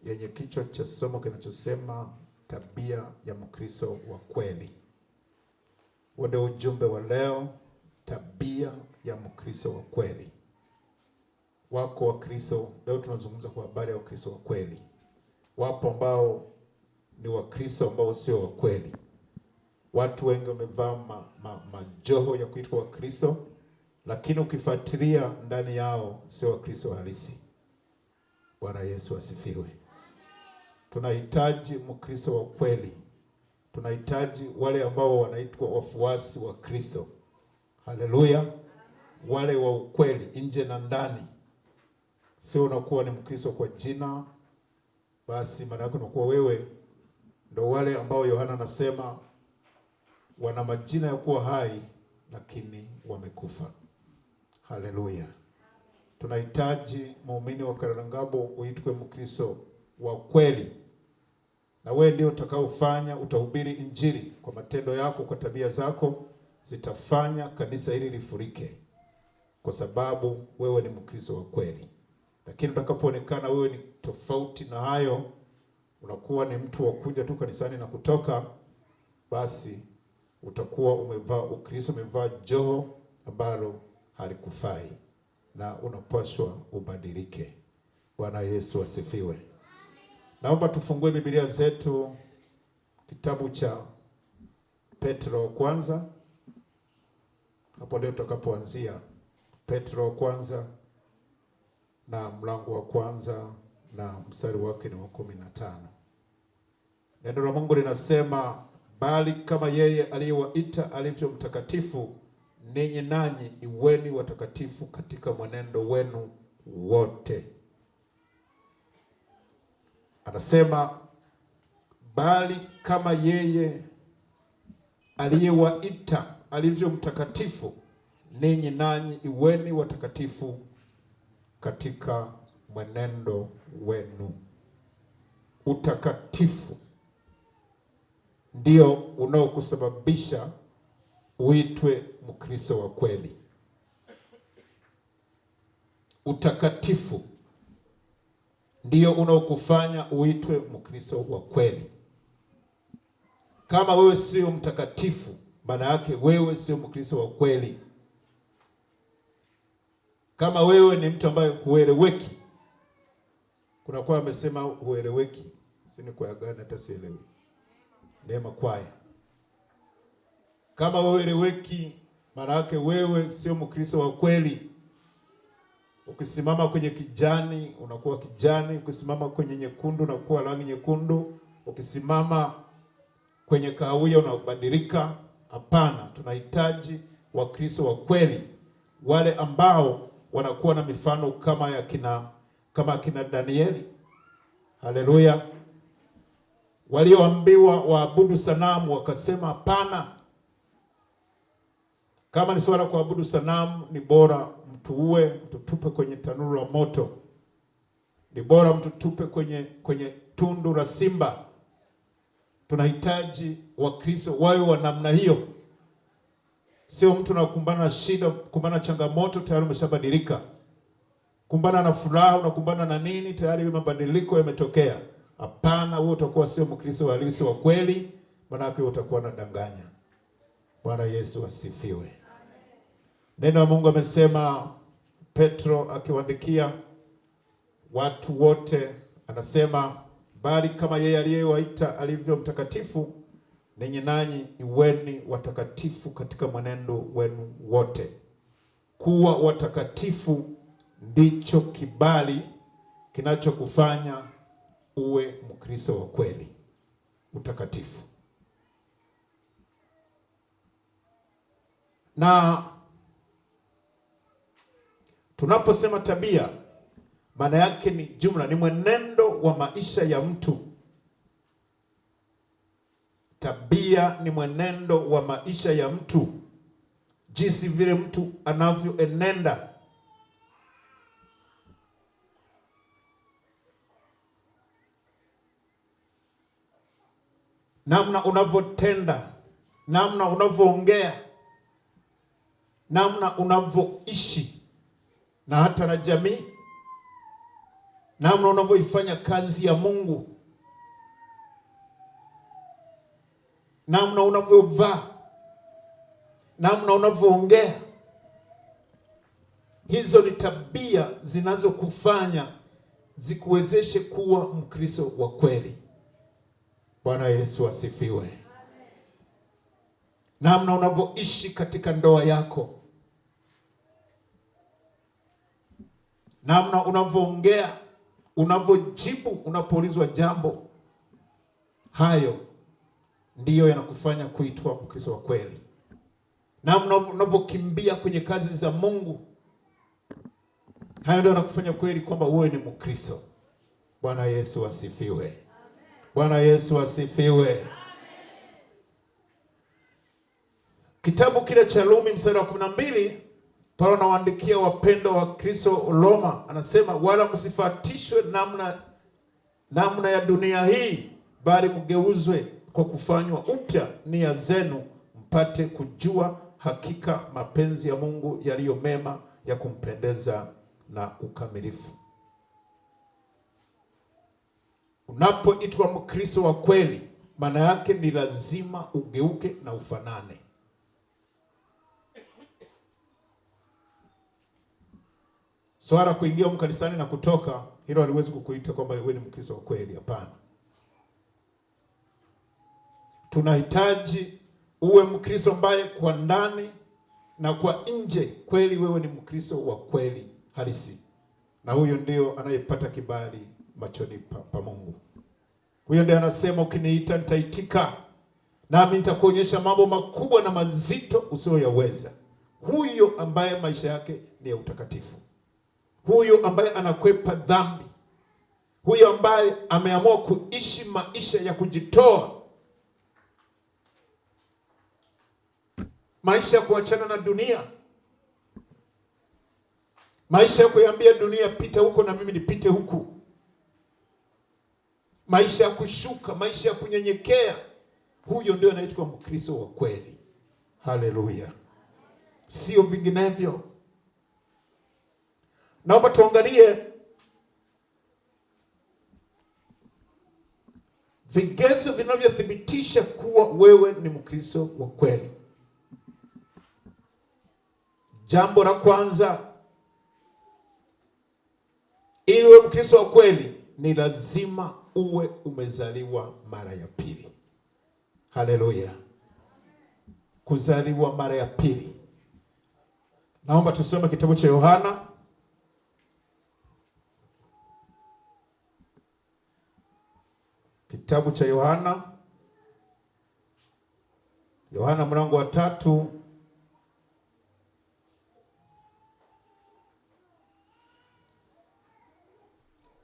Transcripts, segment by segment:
yenye kichwa cha somo kinachosema tabia ya Mkristo wa kweli. Ndio ujumbe wa leo, tabia ya Mkristo wa kweli. Wako Wakristo, leo tunazungumza kwa habari ya Wakristo wa kweli. Wapo ambao ni Wakristo ambao sio wa kweli. Watu wengi wamevaa majoho ya kuitwa Wakristo, lakini ukifuatilia ndani yao sio Wakristo halisi. Bwana Yesu asifiwe. Tunahitaji Mkristo wa kweli. Tunahitaji wale ambao wanaitwa wafuasi wa Kristo. Haleluya. Wale wa ukweli nje na ndani. Sio unakuwa ni Mkristo kwa jina, basi maana yake unakuwa wewe ndio wale ambao Yohana anasema wana majina ya kuwa hai lakini wamekufa. Haleluya. Tunahitaji muumini wa Karangabo uitwe Mkristo wa kweli. Na wewe ndio utakaofanya, utahubiri injili kwa matendo yako, kwa tabia zako zitafanya kanisa hili lifurike, kwa sababu wewe ni Mkristo wa kweli. Lakini utakapoonekana wewe ni tofauti na hayo, unakuwa ni mtu wa kuja tu kanisani na kutoka, basi utakuwa umevaa Ukristo, umevaa joho ambalo halikufai, na unapaswa ubadilike. Bwana Yesu asifiwe. Naomba tufungue Biblia zetu kitabu cha Petro wa kwanza. Hapo ndio tutakapoanzia. Petro wa kwanza na mlango wa kwanza na mstari wake ni wa 15. Neno la Mungu linasema, bali kama yeye aliyewaita alivyo mtakatifu, ninyi nanyi iweni watakatifu katika mwenendo wenu wote. Anasema, bali kama yeye aliyewaita alivyo mtakatifu, ninyi nanyi iweni watakatifu katika mwenendo wenu. Utakatifu ndio unaokusababisha uitwe Mkristo wa kweli. Utakatifu ndio unaokufanya uitwe Mkristo wa kweli. Kama wewe sio mtakatifu, maana yake wewe sio Mkristo wa kweli. Kama wewe ni mtu ambaye hueleweki, kuna kwa amesema hueleweki, sini kwa gani hata sielewi. Neema kwaya. Kama wewe hueleweki, maana yake wewe sio Mkristo wa kweli. Ukisimama kwenye kijani unakuwa kijani, ukisimama kwenye nyekundu unakuwa rangi nyekundu, ukisimama kwenye kahawia unabadilika. Hapana, tunahitaji Wakristo wa kweli, wale ambao wanakuwa na mifano kama kina Danieli. Haleluya. Walioambiwa waabudu sanamu wakasema hapana. Kama ni swala kuabudu sanamu, ni bora mtu tupe kwenye tanuru la moto. Ni bora mtu tupe kwenye tundu la simba. Tunahitaji Wakristo wawe wa namna hiyo. Sio mtu unakumbana na shida, kumbana changamoto tayari umeshabadilika. Kumbana na furaha, unakumbana na nini tayari mabadiliko yametokea. Hapana, wewe utakuwa sio Mkristo halisi wa kweli, maana yake utakuwa unadanganya. Bwana Yesu asifiwe. Neno la Mungu amesema, Petro akiwaandikia watu wote, anasema, bali kama yeye aliyewaita alivyo mtakatifu, ninyi nanyi iweni watakatifu katika mwenendo wenu wote. Kuwa watakatifu ndicho kibali kinachokufanya uwe Mkristo wa kweli. Utakatifu. Na tunaposema tabia, maana yake ni jumla, ni mwenendo wa maisha ya mtu. Tabia ni mwenendo wa maisha ya mtu, jinsi vile mtu anavyoenenda. Namna unavyotenda, namna unavyoongea, namna unavyoishi na hata na jamii. namna unavyoifanya kazi ya Mungu, namna unavyovaa, namna unavyoongea. Hizo ni tabia zinazokufanya zikuwezeshe kuwa Mkristo wa kweli. Bwana Yesu asifiwe. Namna unavyoishi katika ndoa yako, namna unavyoongea, unavyojibu unapoulizwa jambo, hayo ndiyo yanakufanya kuitwa Mkristo wa kweli. Namna unavyokimbia kwenye kazi za Mungu, hayo ndio yanakufanya kweli kwamba wewe ni Mkristo. Bwana Yesu asifiwe. Bwana Yesu asifiwe. Kitabu kile cha Rumi mstari wa 12, Paulo anawaandikia wapendwa wa Kristo Roma, anasema wala msifatishwe namna ya dunia hii, bali mgeuzwe kwa kufanywa upya nia zenu, mpate kujua hakika mapenzi ya Mungu yaliyo mema, ya kumpendeza na ukamilifu. Unapoitwa Mkristo wa kweli, maana yake ni lazima ugeuke na ufanane. Swala kuingia mkanisani na kutoka, hilo haliwezi kukuita kwamba wewe ni Mkristo wa kweli. Hapana. Tunahitaji uwe Mkristo ambaye kwa ndani na kwa nje kweli wewe ni Mkristo wa kweli halisi. Na huyo ndio anayepata kibali machoni pa Mungu. Huyo ndiye anasema ukiniita nitaitika, nami nitakuonyesha mambo makubwa na mazito usiyoyaweza. Huyo ambaye maisha yake ni ya utakatifu. Huyo ambaye anakwepa dhambi. Huyo ambaye ameamua kuishi maisha ya kujitoa. Maisha ya kuachana na dunia. Maisha ya kuiambia dunia pita huko na mimi nipite huku. Maisha ya kushuka, maisha ya kunyenyekea. Huyo ndio anaitwa Mkristo wa kweli. Haleluya. Sio vinginevyo. Naomba tuangalie vigezo vinavyothibitisha kuwa wewe ni Mkristo wa kweli. Jambo la kwanza, ili uwe Mkristo wa kweli ni lazima uwe umezaliwa mara ya pili. Haleluya. Kuzaliwa mara ya pili. Naomba tusome kitabu cha Yohana. Kitabu cha Yohana. Yohana mlango wa 3.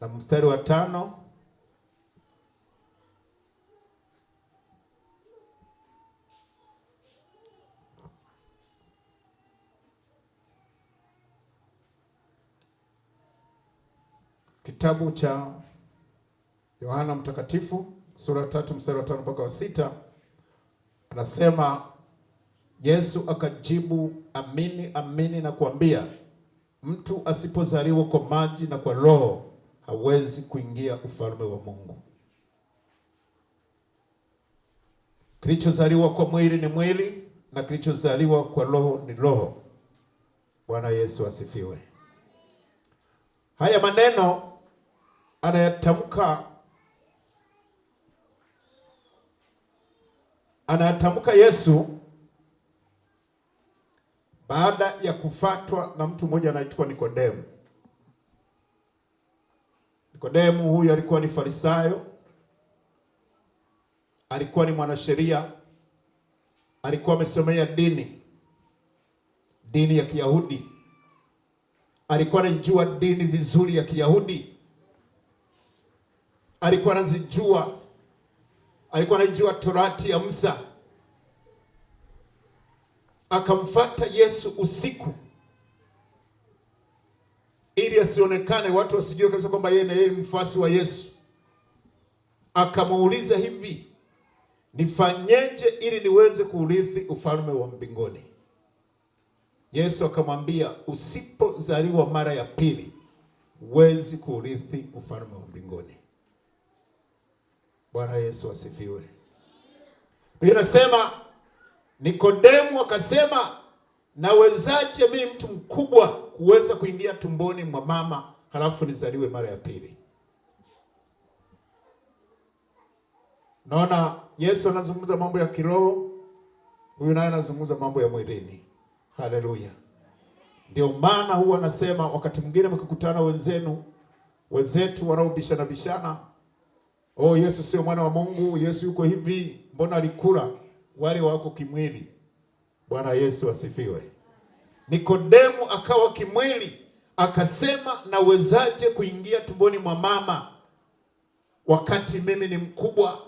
Na mstari wa 5. Kitabu cha Yohana mtakatifu sura 3 mstari wa 5 mpaka wa 6, anasema Yesu akajibu, amini amini na kuambia, mtu asipozaliwa kwa maji na kwa Roho hawezi kuingia ufalme wa Mungu. Kilichozaliwa kwa mwili ni mwili, na kilichozaliwa kwa Roho ni roho. Bwana Yesu asifiwe. Haya maneno anayatamka Yesu baada ya kufatwa na mtu mmoja anaitwa Nikodemu. Nikodemu huyu alikuwa ni Farisayo, alikuwa ni mwanasheria, alikuwa amesomea dini ya Kiyahudi. Alikuwa anajua dini vizuri ya Kiyahudi. Alikuwa anajua Torati ya Musa. Akamfuata Yesu usiku ili asionekane, watu wasijue kabisa kwamba yeye ni mfuasi wa Yesu. Akamuuliza hivi, nifanyeje ili niweze kuurithi ufalme wa mbinguni? Yesu akamwambia, usipozaliwa mara ya pili huwezi kurithi ufalme wa mbinguni. Bwana Yesu asifiwe. Biblia inasema Nikodemu akasema, nawezaje mimi mtu mkubwa kuweza kuingia tumboni mwa mama halafu nizaliwe mara ya pili? Naona Yesu anazungumza mambo ya kiroho, huyu naye anazungumza mambo ya mwilini. Haleluya. Ndio maana huwa anasema wakati mwingine mkikutana wenzetu wanaobishana bishana, oh Yesu sio mwana wa Mungu, Yesu yuko hivi, mbona alikula? Wale wako kimwili. Bwana Yesu asifiwe. Nikodemu akawa kimwili, akasema nawezaje kuingia tumboni mwa mama wakati mimi ni mkubwa?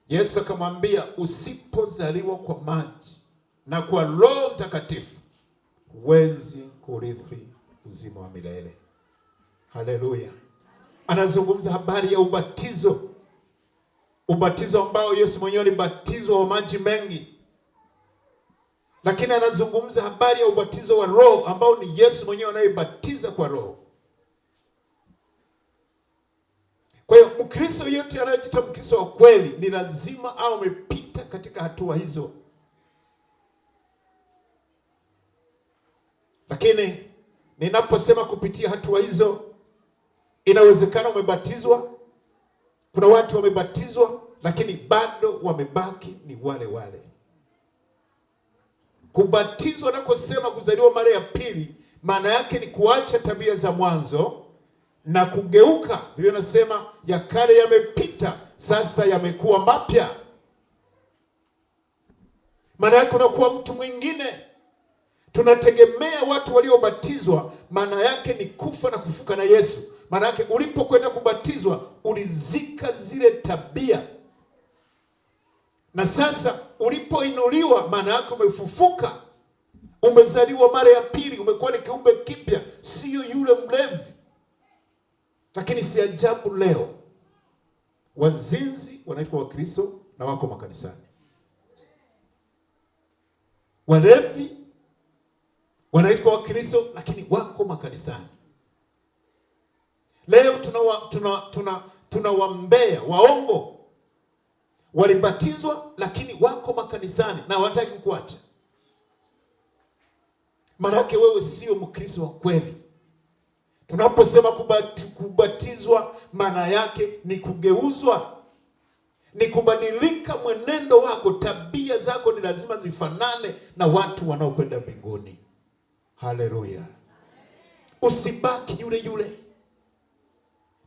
Yesu akamwambia, usipozaliwa kwa maji na kwa Roho Mtakatifu huwezi kurithi uzima wa milele. Haleluya. Anazungumza habari ya ubatizo. Ubatizo ambao Yesu mwenyewe alibatizwa wa maji mengi. Lakini anazungumza habari ya ubatizo wa Roho ambao ni Yesu mwenyewe anayebatiza kwa Roho. Kwa hiyo Mkristo yote anayejiita Mkristo wa kweli ni lazima au amepita katika hatua hizo. Lakini ninaposema kupitia hatua hizo, inawezekana umebatizwa. Kuna watu wamebatizwa lakini bado wamebaki ni wale wale. Kubatizwa na kusema kuzaliwa mara ya pili, maana yake ni kuacha tabia za mwanzo na kugeuka. Biblia inasema ya kale yamepita, sasa yamekuwa mapya. Maana yake unakuwa mtu mwingine. Tunategemea watu waliobatizwa, maana yake ni kufa na kufuka na Yesu. Maana yake ulipokwenda kubatizwa ulizika zile tabia. Na sasa ulipoinuliwa, maana yake umefufuka. Umezaliwa mara ya pili, umekuwa ni kiumbe kipya, sio yule mlevi. Lakini si ajabu leo wazinzi wanaitwa Wakristo na wako makanisani. Walevi wanaitwa Wakristo lakini wako makanisani. Leo tuna wambea, waongo. Walibatizwa lakini wako makanisani na hawataki kuacha. Maana yake wewe sio Mkristo wa kweli. Tunaposema kubatizwa, maana yake ni kugeuzwa, ni kubadilika mwenendo wako, tabia zako ni lazima zifanane na watu wanaokwenda mbinguni. Haleluya. Usibaki yule yule.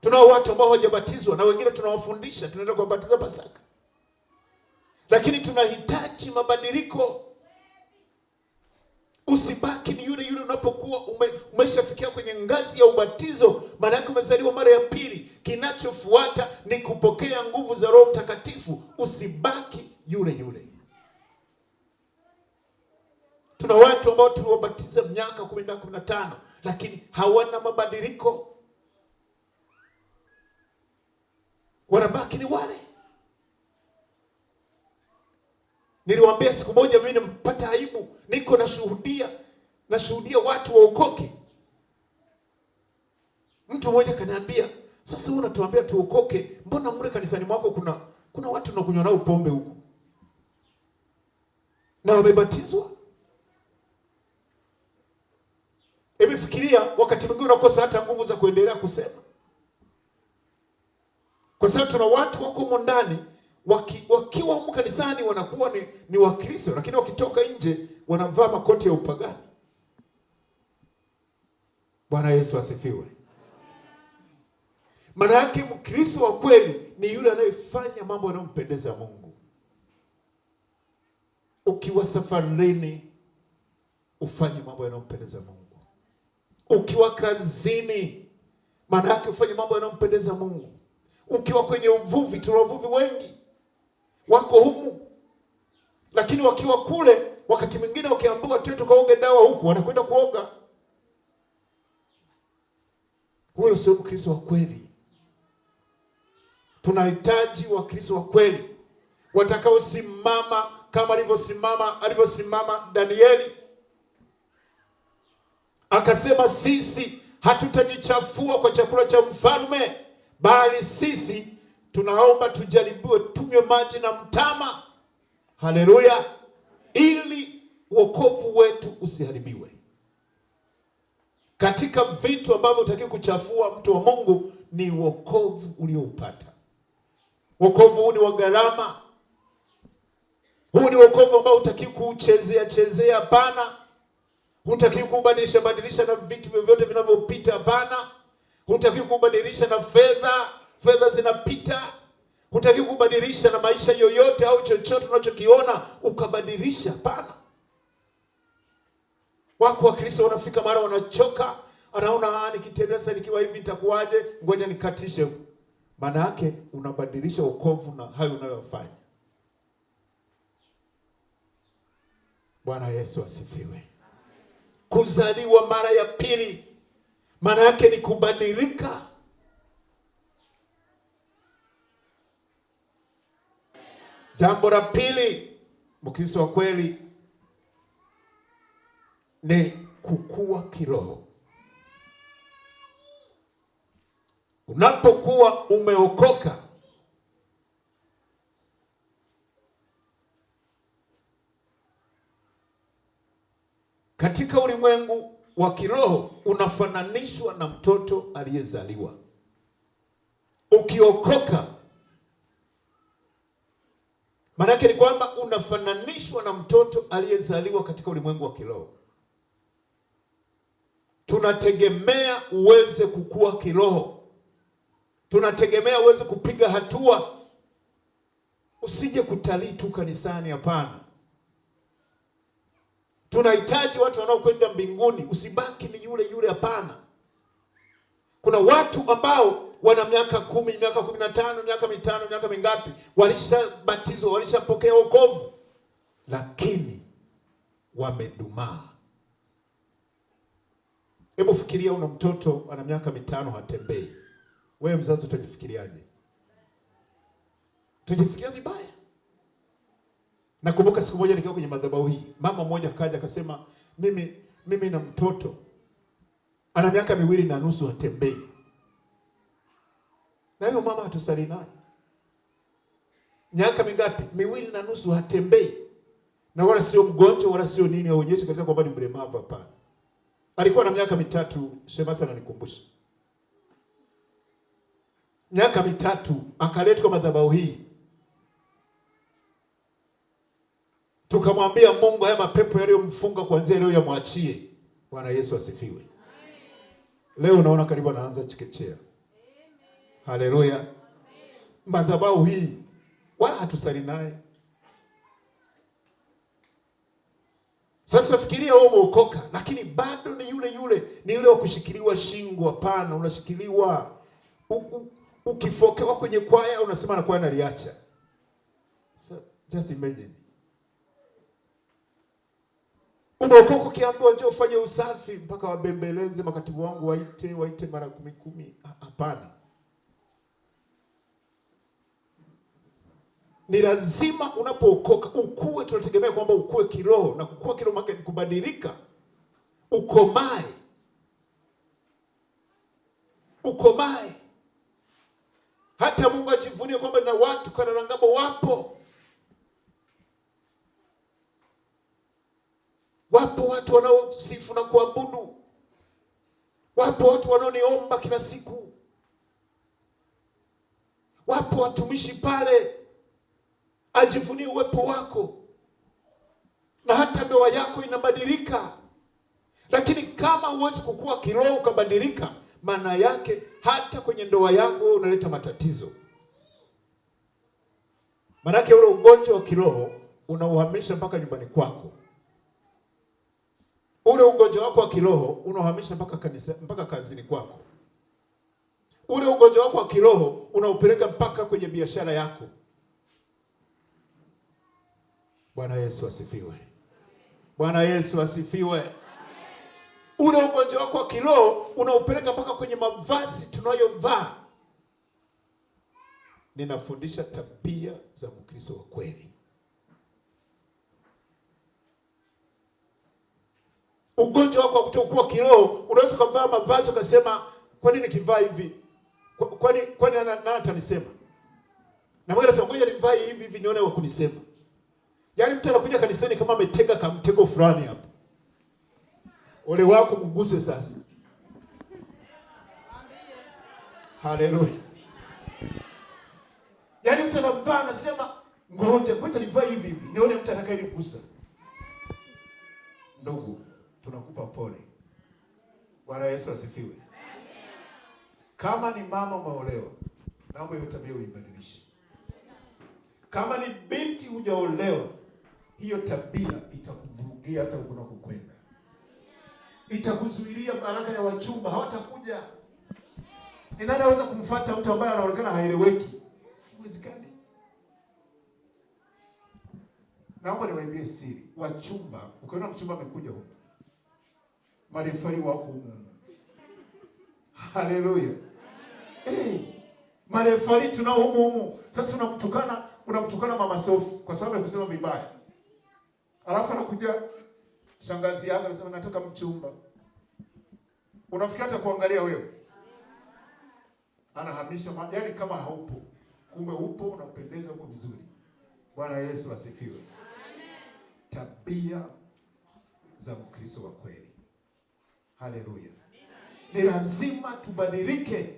Tunao watu ambao hawajabatizwa na wengine tunawafundisha, tunaenda kuwabatiza Pasaka. Lakini tunahitaji mabadiliko. Usibaki ni yule yule unapokuwa umeshafikia kwenye ngazi ya ubatizo, maana yake umezaliwa mara ya pili. Kinachofuata ni kupokea nguvu za Roho Mtakatifu. Usibaki yule yule. Tuna watu ambao tuliwabatiza miaka 15 lakini hawana mabadiliko. Wanabaki ni wale. Niliwaambia siku moja mimi nimepata aibu, niko nashuhudia watu waokoke. Mtu mmoja kaniambia, sasa wewe unatuambia tuokoke, mbona mle kanisani mwako kuna watu wanakunywa nao pombe huko na wamebatizwa? Fikiria, wakati mwingine unakosa hata nguvu za kuendelea kusema. Kwa sababu tuna watu wako ndani wakiwa huko kanisani wanakuwa ni Wakristo, lakini wakitoka nje wanavaa makoti ya upagani. Bwana Yesu asifiwe. Maana yake Mkristo wa kweli ni yule anayefanya mambo yanayompendeza Mungu. Ukiwa safarini, ufanye mambo yanayompendeza Mungu. Ukiwa kazini, maana yake ufanye mambo yanayompendeza Mungu. Ukiwa kwenye uvuvi, tuna wavuvi wengi wako humu, lakini wakiwa kule, wakati mwingine wakiambiwa tu tukaoge dawa huku, wanakwenda kuoga. Huyo sio Mkristo wa kweli. Tunahitaji Wakristo wa kweli watakaosimama kama alivyosimama Danieli. Akasema sisi Hatutajichafua kwa chakula cha mfalme, bali sisi tunaomba tujaribiwe, tunywe maji na mtama. Haleluya, ili wokovu wetu usiharibiwe. Katika vitu ambavyo utaki kuchafua mtu wa Mungu ni wokovu ulioupata. Wokovu huu ni wa gharama. Huu ni wokovu ambao utaki kuchezea hapana. Hutaki kubadilisha na vitu vyovyote vinavyopita hapana. Hutaki kubadilisha na fedha zinapita. Hutaki kubadilisha na maisha yoyote au chochote unachokiona ukabadilisha hapana. Wako wa Kristo wanafika mara wanachoka, anaona nikitembea sasa nikiwa hivi nitakuwaje, ngoja nikatishe. Maana yake unabadilisha wokovu na hayo unayofanya. Bwana Yesu asifiwe. Kuzaliwa mara ya pili maana yake ni kubadilika. Jambo la pili, Mkristo wa kweli ni kukua kiroho. Unapokuwa umeokoka, katika ulimwengu wa kiroho unafananishwa na mtoto aliyezaliwa. Ukiokoka maana yake ni kwamba unafananishwa na mtoto aliyezaliwa katika ulimwengu wa kiroho. Tunategemea uweze kukua kiroho. Tunategemea uweze kupiga hatua. Usije kutalii tu kanisani hapana. Tunahitaji watu wanaokwenda mbinguni, usibaki ni yule hapana. Kuna watu ambao wana miaka 10, miaka 15, miaka 5, miaka mingapi, walishabatizwa, walishapokea wokovu, lakini wamedumaa. Hebu fikiria una mtoto ana miaka 5 hatembei. Wewe mzazi utajifikiriaje? Utajifikiria vibaya. Nakumbuka siku moja nikiwa kwenye madhabahu hii, mama mmoja akaja akasema, mimi na mtoto ana miaka 2.5 hatembei. Na hiyo mama hatusali naye. Miaka mingapi? 2.5 hatembei. Na wala sio mgonjwa wala sio nini, aonyeshe katika kwamba ni mlemavu hapana. Alikuwa na miaka 3, Shemasa ananikumbusha. Miaka 3 akaletwa kwa madhabahu hii. Tukamwambia Mungu, haya mapepo yaliyomfunga kuanzia leo yamwachie. Bwana Yesu asifiwe. Leo unaona karibu anaanza chekechea. Haleluya. Madhabahu hii wala hatusali naye. Sasa fikiria wewe umeokoka lakini bado ni yule wa kushikiliwa shingo hapana, unashikiliwa. Ukifokewa kwenye kwaya unasema na kwaya naliacha. So just imagine. Umeokoka ukiambiwa njoo ufanye usafi mpaka wabembeleze makatibu wangu waite mara 10 hapana. Ni lazima unapookoka ukue. Tunategemea kwamba ukue kiroho, na kukua kiroho maana ni kubadilika. Ukomae. Hata Mungu ajivunie kwamba na watu kana ngabo wapo. Wapo watu wanaosifu na kuabudu. Wapo watu wanaoniomba kila siku. Wapo watumishi pale. Ajivunie uwepo wako. Na hata ndoa yako inabadilika. Lakini kama huwezi kukua kiroho ukabadilika, maana yake hata kwenye ndoa yako unaleta matatizo. Maana yake ule ugonjwa wa kiroho unauhamisha mpaka nyumbani kwako. Ule ugonjwa wako wa kiroho unauhamisha mpaka kanisa, mpaka kazini kwako. Ule ugonjwa wako wa kiroho unaupeleka mpaka kwenye biashara yako. Bwana Yesu asifiwe. Bwana Yesu asifiwe. Ule ugonjwa wako wa kiroho unaupeleka mpaka kwenye mavazi tunayovaa. Ninafundisha tabia za Mkristo wa kweli. Ugonjwa wako wa kutokuwa kiroho, unaweza kuvaa mavazi ukasema kwa nini nikivaa hivi? Kwani nani atanisema? Na mwingine anasema ngoja nivae hivi nione wa kunisema. Yaani mtu anakuja kanisani kama ametega kamtego fulani hapo. Ole wako mguse sasa. Haleluya. Yaani mtu anavaa anasema ngoja nivae hivi nione mtu atakayenigusa. Ndugu, tunakupa pole. Bwana Yesu asifiwe. Kama ni mama umeolewa, naomba hiyo tabia uibadilishe. Kama ni binti hujaolewa, hiyo tabia itakuvurugia hata unakokwenda. Itakuzuilia baraka ya wachumba, hawatakuja. Ni nani anaweza kumfuata mtu ambaye anaonekana haeleweki? Haiwezekani. Naomba niwaambie siri. Wachumba, ukiona mchumba amekuja huko, marefari wako huko. Haleluya. Marefari tunao huko. Sasa unamtukana Mama Sofi kwa sababu ya kusema vibaya. Alafu anakuja shangazi yake anasema nataka mchumba. Unafikiri hata kuangalia wewe? Anahamisha yaani kama haupo. Kumbe upo, unapendeza, uko vizuri. Bwana Yesu asifiwe. Amen. Tabia za Mkristo wa kweli. Haleluya. Ni lazima tubadilike.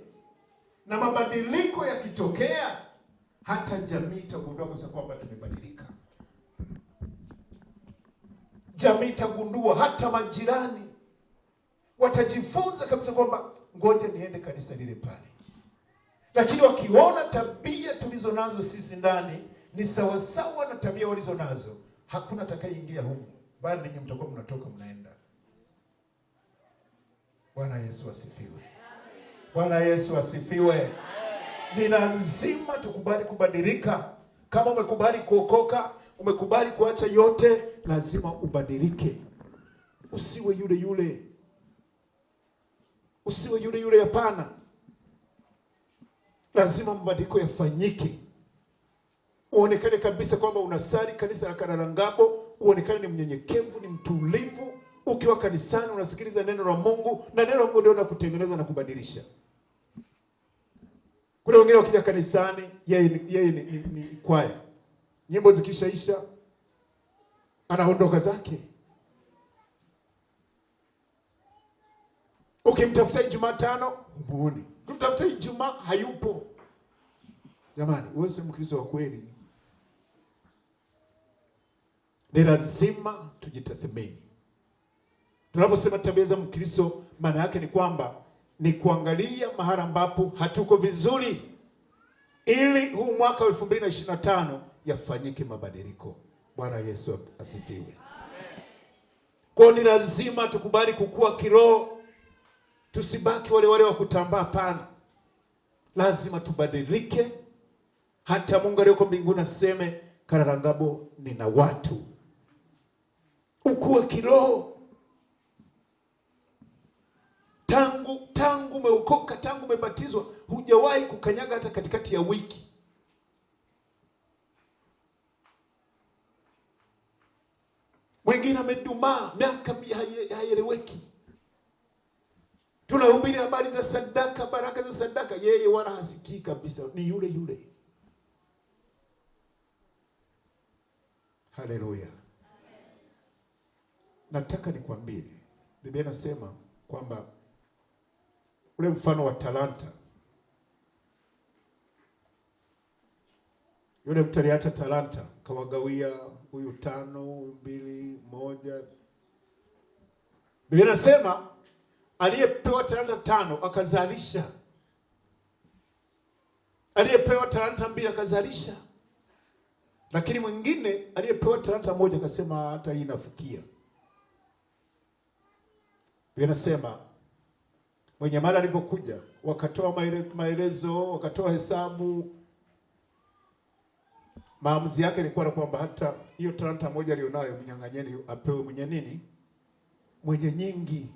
Na mabadiliko yakitokea, hata jamii itagundua kwamba tumebadilika. Jamii itagundua, hata majirani watajifunza kabisa kwamba ngoja niende kanisa lile pale. Lakini wakiona tabia tulizo nazo sisi ndani ni sawasawa na tabia walizo nazo, hakuna atakayeingia huko, bali ninyi mtakuwa mnatoka mnaenda. Bwana Yesu asifiwe. Bwana Yesu asifiwe. Ni lazima tukubali kubadilika. Kama umekubali kuokoka, umekubali kuacha yote, lazima ubadilike. Usiwe yule yule. Usiwe yule yule, hapana. Lazima mabadiliko yafanyike. Uonekane kabisa kwamba unasali kanisa la Karalangabo, uonekane ni mnyenyekevu, ni mtulivu. Ukiwa kanisani unasikiliza neno la Mungu, na neno la Mungu ndio linakutengeneza na kubadilisha. Kuna wengine wakija kanisani, yeye ni kwaya. Nyimbo zikishaisha anaondoka zake. Ukimtafuta Jumatano, muone. Ukimtafuta Ijumaa, hayupo. Jamani, wewe si Mkristo wa kweli. Ni lazima tujitathmini. Tunaposema tabia za Mkristo, maana yake ni kwamba ni kuangalia mahali ambapo hatuko vizuri, ili huu mwaka 2025 yafanyike mabadiliko. Bwana Yesu asifiwe. Amen. Kwa ni lazima tukubali kukua kiroho. Tusibaki wale wa kutambaa pana. Lazima tubadilike. Hata Mungu aliyeko mbinguni aseme Karalangabo nina watu. Ukue kiroho. Tangu umeokoka, tangu umebatizwa, hujawahi kukanyaga hata katikati ya wiki. Mwingine amedumaa miaka haieleweki. Tunahubiri habari za sadaka, baraka za sadaka, yeye wala hasikii kabisa, ni yule yule. Haleluya. Nataka nikwambie, Biblia inasema kwamba ule mfano wa talanta, yule mtu aliacha talanta, kawagawia huyu 5, huyu 2, 1. Biblia inasema aliyepewa talanta 5 akazalisha. Aliyepewa talanta 2 akazalisha. Lakini mwingine aliyepewa talanta 1 akasema hata hii inafikia. Biblia inasema mwenye mali alipokuja, wakatoa maelezo, wakatoa hesabu. Maamuzi yake ilikuwa kwamba hata hiyo talanta 1 alionayo mnyang'anyeni, apewe mwenye nini? Mwenye nyingi.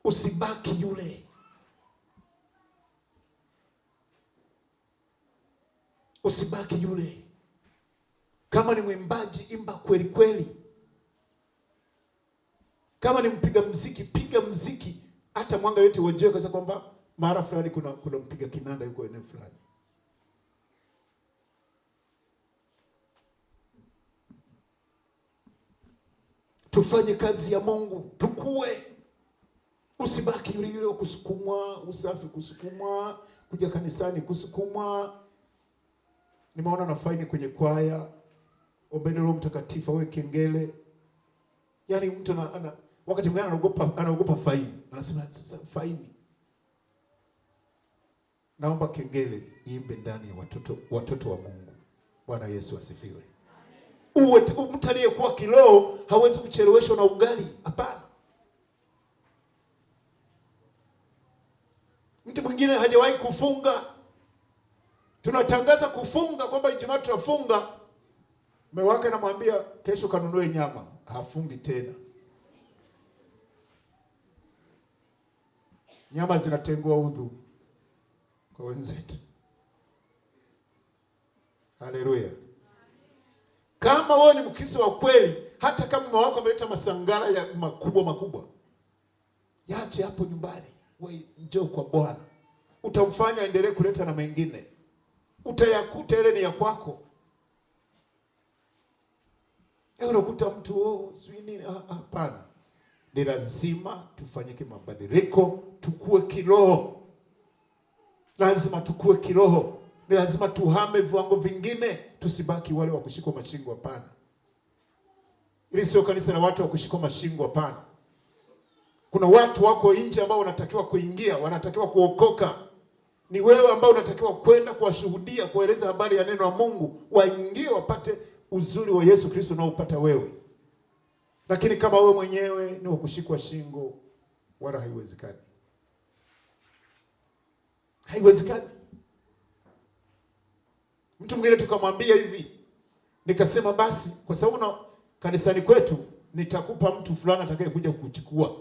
Usibaki yule. Usibaki yule. Kama ni mwimbaji, imba kweli kweli. Kama ni mpiga muziki, piga muziki hata mwanga yote wajue kwa kwamba mara fulani kuna mpiga kinanda yuko eneo fulani. Tufanye kazi ya Mungu, tukue. Usibaki yule yule kusukumwa, usafi kusukumwa, kuja kanisani kusukumwa. Nimeona na faini kwenye kwaya, ombeni Roho Mtakatifu awe kengele. Yaani mtu wakati mwingine anaogopa faini. Anasema sasa faini. Naomba kengele iimbe ndani ya watoto wa Mungu. Bwana Yesu asifiwe. Mtu aliyekuwa kiroho hawezi kucheleweshwa na ugali. Hapana. Mtu mwingine hajawahi kufunga. Tunatangaza kufunga kwamba Ijumaa tutafunga. Mume wake anamwambia kesho kanunue nyama. Hafungi tena. Nyama zinatengua udhu kwa wenzetu. Haleluya. Kama wewe ni Mkristo wa kweli, hata kama mume wako ameleta masangala ya makubwa, yaache hapo nyumbani. Wewe njoo kwa Bwana. Utamfanya aendelee kuleta na mengine. Utayakuta ile ni ya kwako. Unakuta mtu nini? Hapana. Ni lazima tufanyike mabadiliko, tukue kiroho. Lazima tukue kiroho. Ni lazima tuhame viwango vingine, tusibaki wale wa kushikwa mashingo. Hapana. Ili sio kanisa la watu wa kushikwa mashingo. Hapana. Kuna watu wako nje ambao wanatakiwa kuingia, wanatakiwa kuokoka. Ni wewe ambao unatakiwa kwenda kuwashuhudia, kueleza habari ya neno la Mungu, waingie wapate uzuri wa Yesu Kristo unaopata wewe. Lakini kama wewe mwenyewe ni wa kushikwa shingo, wala haiwezekani. Haiwezekani. Mtu mwingine tukamwambia hivi, nikasema basi kwa sababu na kanisani kwetu nitakupa mtu fulani atakaye kuja kukuchukua.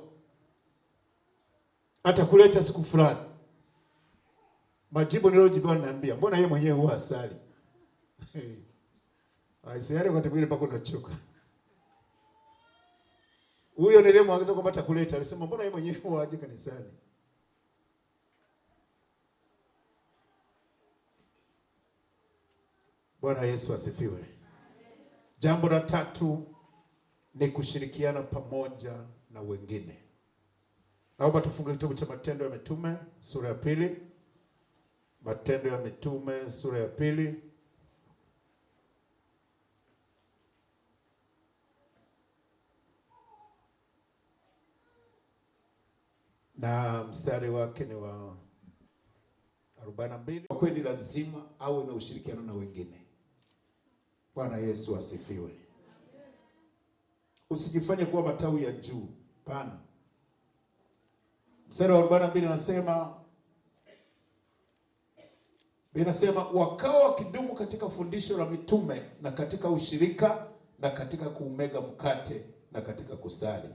Atakuleta siku fulani. Majibu nilojibiwa niambia, mbona yeye mwenyewe huwa asali? Aisee, wakati mwingine mpaka unachoka. Huyo nilimwambia kwamba atakuleta, alisema mbona yeye mwenyewe huwa aje kanisani? Bwana Yesu asifiwe. Jambo la tatu ni kushirikiana pamoja na wengine. Naomba tufungue kitabu cha Matendo ya Mitume sura ya 2. Matendo ya Mitume sura ya 2. Na mstari wake ni wa 42. Kwa kweli lazima awe na ushirikiano na wengine. Bwana Yesu asifiwe. Usijifanye kuwa matawi ya juu. Pana. Mstari wa 42 inasema wakawa wakidumu katika fundisho la mitume na katika ushirika na katika kuumega mkate na katika kusali.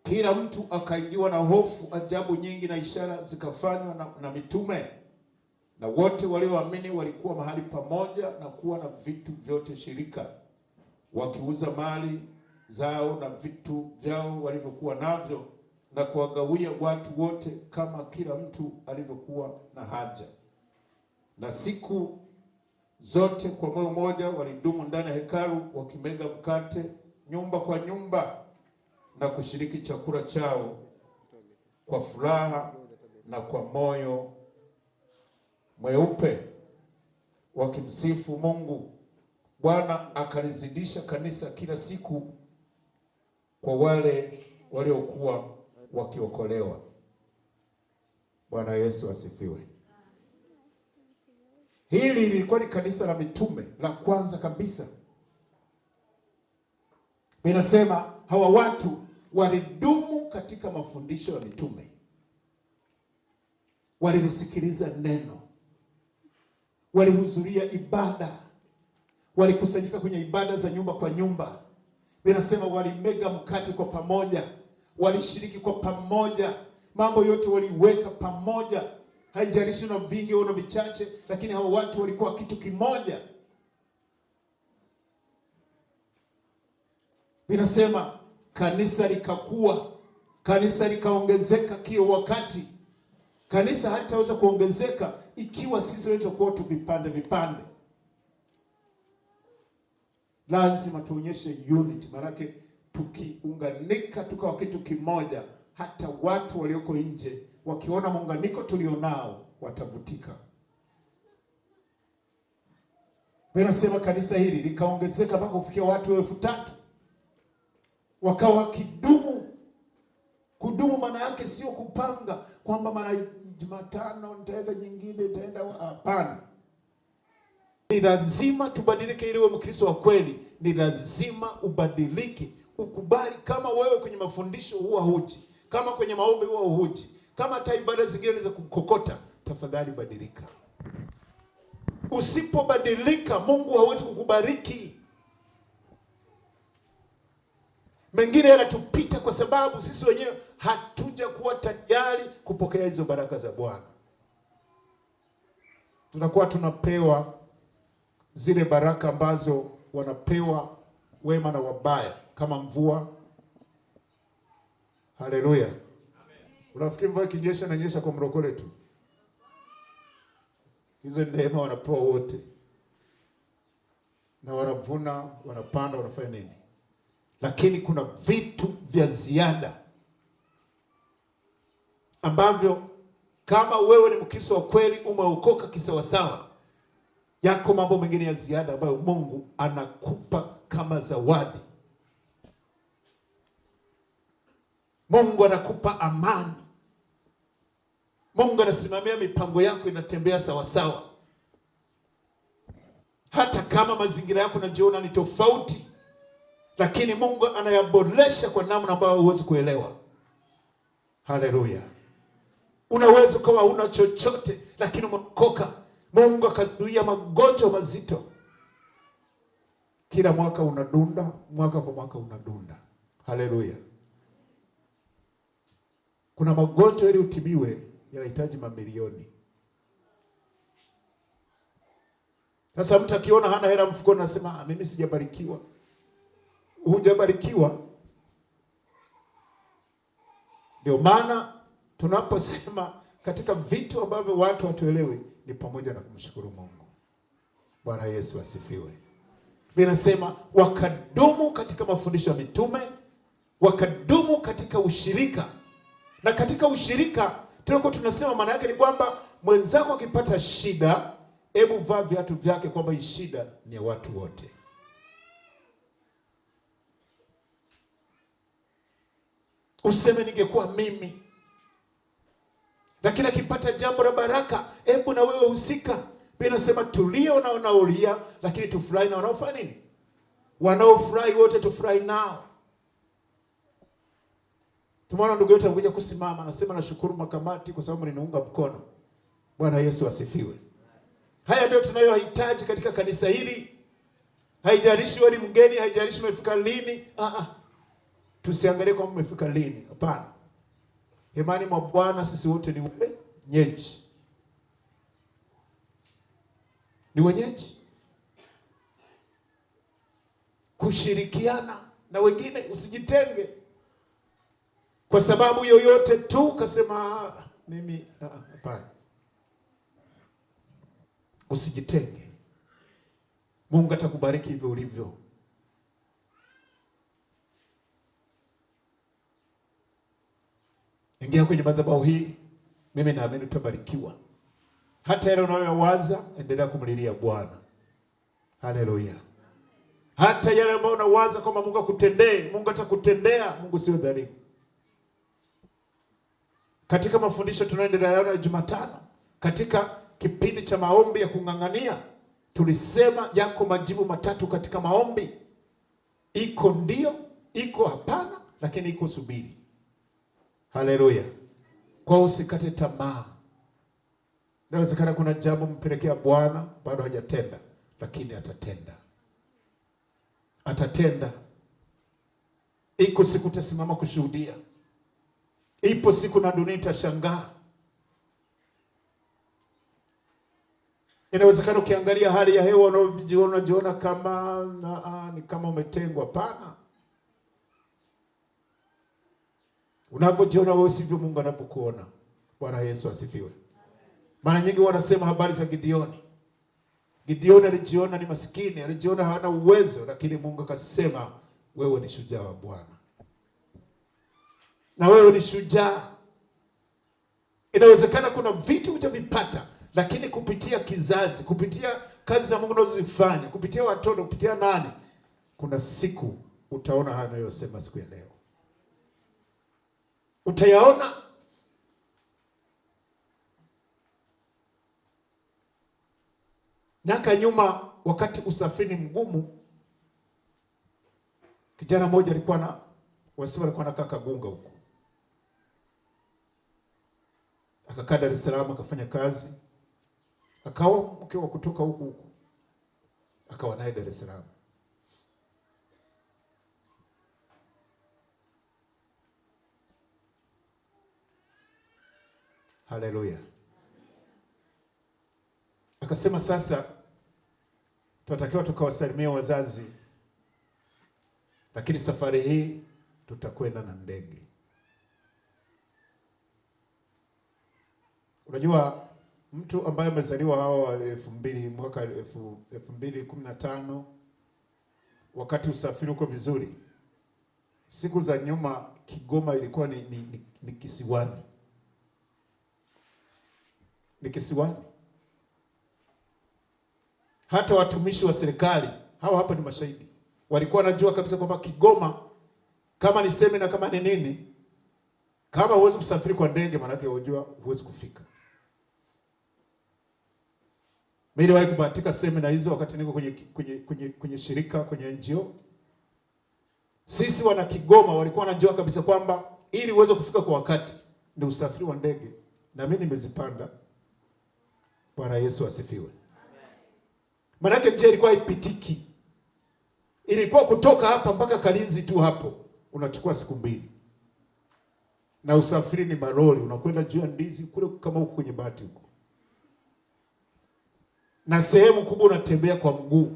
Kila mtu akaingiwa na hofu, ajabu nyingi na ishara zikafanywa na mitume. Na wote walioamini walikuwa mahali pamoja na kuwa na vitu vyote shirika, wakiuza mali zao na vitu vyao walivyokuwa navyo, na kuwagawia watu wote kama kila mtu alivyokuwa na haja. Na siku zote kwa moyo mmoja walidumu ndani ya hekalu, wakimega mkate nyumba kwa nyumba, na kushiriki chakula chao kwa furaha na kwa moyo mweupe, wakimsifu Mungu. Bwana akalizidisha kanisa kila siku kwa wale waliokuwa wakiokolewa. Bwana Yesu asifiwe. Hili lilikuwa ni kanisa la mitume la kwanza kabisa. Ninasema hawa watu walidumu katika mafundisho ya mitume. Walilisikiliza neno. Walihudhuria ibada. Walikusanyika kwenye ibada za nyumba kwa nyumba. Ninasema walimega mkate kwa pamoja. Walishiriki kwa pamoja. Mambo yote waliweka pamoja. Haijalishi na vingi au na vichache, lakini hawa watu walikuwa kitu kimoja. Vinasema kanisa likakua, kanisa likaongezeka kila wakati. Kanisa halitaweza kuongezeka ikiwa sisi wote kwa tu vipande vipande. Lazima tuonyeshe unity, maanake tukiunganika tukawa kitu kimoja, hata watu walioko nje wakiona muunganiko tulionao watavutika. Vinasema kanisa hili likaongezeka mpaka kufikia watu 3,000. Wakawa kudumu maana yake sio kupanga kwamba mara Jumatano nitaenda nyingine nitaenda, hapana. Ni lazima tubadilike ili uwe Mkristo wa kweli. Ni lazima ubadilike, ukubali kama wewe kwenye mafundisho huwa huji, kama kwenye maombi huwa huji, kama hata ibada zingine za kukokota, tafadhali badilika. Usipobadilika Mungu hawezi kukubariki. Mengine yanatupita kwa sababu sisi wenyewe hatuja kuwa tayari kupokea hizo baraka za Bwana. Tunakuwa tunapewa zile baraka ambazo wanapewa wema na wabaya, kama mvua. Haleluya. Amen. Unafikiri mvua ikinyesha inanyesha kwa mrokole tu? Hizo neema wanapewa wote. Na wanavuna, wanapanda, wanafanya nini? Lakini kuna vitu vya ziada ambavyo kama wewe ni Mkristo wa kweli, umeokoka kisawasawa, yako mambo mengine ya ziada ambayo Mungu anakupa kama zawadi. Mungu anakupa amani. Mungu anasimamia mipango yako inatembea sawasawa. Hata kama mazingira yako unajiona ni tofauti, lakini Mungu anayaboresha kwa namna ambayo huwezi kuelewa. Haleluya. Unaweza kuwa una chochote lakini umeokoka. Mungu akazuia magonjwa mazito. Kila mwaka unadunda, mwaka kwa mwaka unadunda. Haleluya. Kuna magonjwa ili utibiwe yanahitaji mamilioni. Sasa mtu akiona hana hela mfukoni anasema mimi sijabarikiwa. Hujabarikiwa. Ndio maana tunaposema katika vitu ambavyo watu hatuelewi ni pamoja na kumshukuru Mungu. Bwana Yesu asifiwe. Vinasema wakadumu katika mafundisho ya mitume, wakadumu katika ushirika. Na katika ushirika tunasema maana yake ni kwamba mwenzako akipata shida, hebu vaa viatu vyake kwamba hii shida ni ya watu wote. Useme ningekuwa mimi. Lakini akipata jambo la baraka, hebu na wewe husika. Vinasema tulia unaolia, lakini tufurahi na wanaofanya nini? Wanaofurahi wote tufurahi nao. Tumeona ndugu yetu anakuja kusimama, anasema nashukuru makamati kwa sababu mliniunga mkono. Bwana Yesu asifiwe. Haya ndio tunayohitaji katika kanisa hili. Haijalishi wewe ni mgeni, haijalishi umefika lini. Tusiangalie kwamba umefika lini. Hapana. Imani mwa Bwana sisi wote ni wenyeji. Ni wenyeji. Kushirikiana na wengine, usijitenge kwa sababu yoyote tu kasema mimi, hapana. Usijitenge. Mungu atakubariki hivyo ulivyo. Ingia kwenye madhabahu hii, mimi naamini utabarikiwa. Hata yale unayowaza, endelea kumlilia Bwana. Haleluya. Hata yale ambayo unawaza kwamba Mungu akutendee, Mungu atakutendea. Mungu sio dhalimu. Katika mafundisho tunaendelea ya Jumatano, katika kipindi cha maombi ya kung'ang'ania, tulisema yako majibu matatu katika maombi. Iko ndio, iko hapana, lakini iko subiri. Haleluya. Kwa usikate tamaa. Inawezekana kuna jambo mpelekea Bwana bado hajatenda, lakini atatenda. Atatenda. Iko siku utasimama kushuhudia. Ipo siku na dunia itashangaa. Inawezekana ukiangalia hali ya hewa unajiona kama ni kama umetengwa. Hapana. Unapojiona wewe sivyo Mungu anapokuona. Bwana Yesu asifiwe. Mara nyingi wanasema habari za Gideoni. Gideoni alijiona ni maskini, alijiona hana uwezo, lakini Mungu akasema wewe ni shujaa wa Bwana. Na wewe ni shujaa. Inawezekana kuna vitu hujavipata, lakini kupitia kizazi, kupitia kazi za Mungu unazozifanya, kupitia watoto, kupitia nani, kuna siku utaona haya ninayosema siku ya leo. Utayaona. Miaka nyuma, wakati usafiri mgumu, kijana mmoja alikuwa anakaa Kagunga huko. Akakaa Dar es Salaam akafanya kazi. Akawa mke wa kutoka huko. Akawa naye Dar es Salaam. Haleluya. Akasema sasa tunatakiwa tukawasalimia wazazi, lakini safari hii tutakwenda na ndege. Unajua mtu ambaye amezaliwa mwaka 2015, wakati usafiri uko vizuri. Siku za nyuma Kigoma ilikuwa ni kisiwani. Ni kisiwani. Hata watumishi wa serikali, hawa hapa ni mashahidi, walikuwa wanajua kabisa kwamba Kigoma kama ni semina, kama ni nini, kama huwezi kusafiri kwa ndege, maana yake unajua huwezi kufika. Mimi niliwahi kubahatika semina hizo wakati niko kwenye shirika, kwenye NGO. Sisi wana Kigoma walikuwa wanajua kabisa kwamba ili uweze kufika kwa wakati ni usafiri wa ndege, na mimi nimezipanda. Bwana Yesu asifiwe. Maana yake njia ilikuwa haipitiki. Ilikuwa kutoka hapa mpaka Kalinzi tu hapo unachukua siku 2. Na usafiri ni maroli, unakwenda juu ya ndizi kule kama huko kwenye Bahati huko. Na sehemu kubwa unatembea kwa mguu.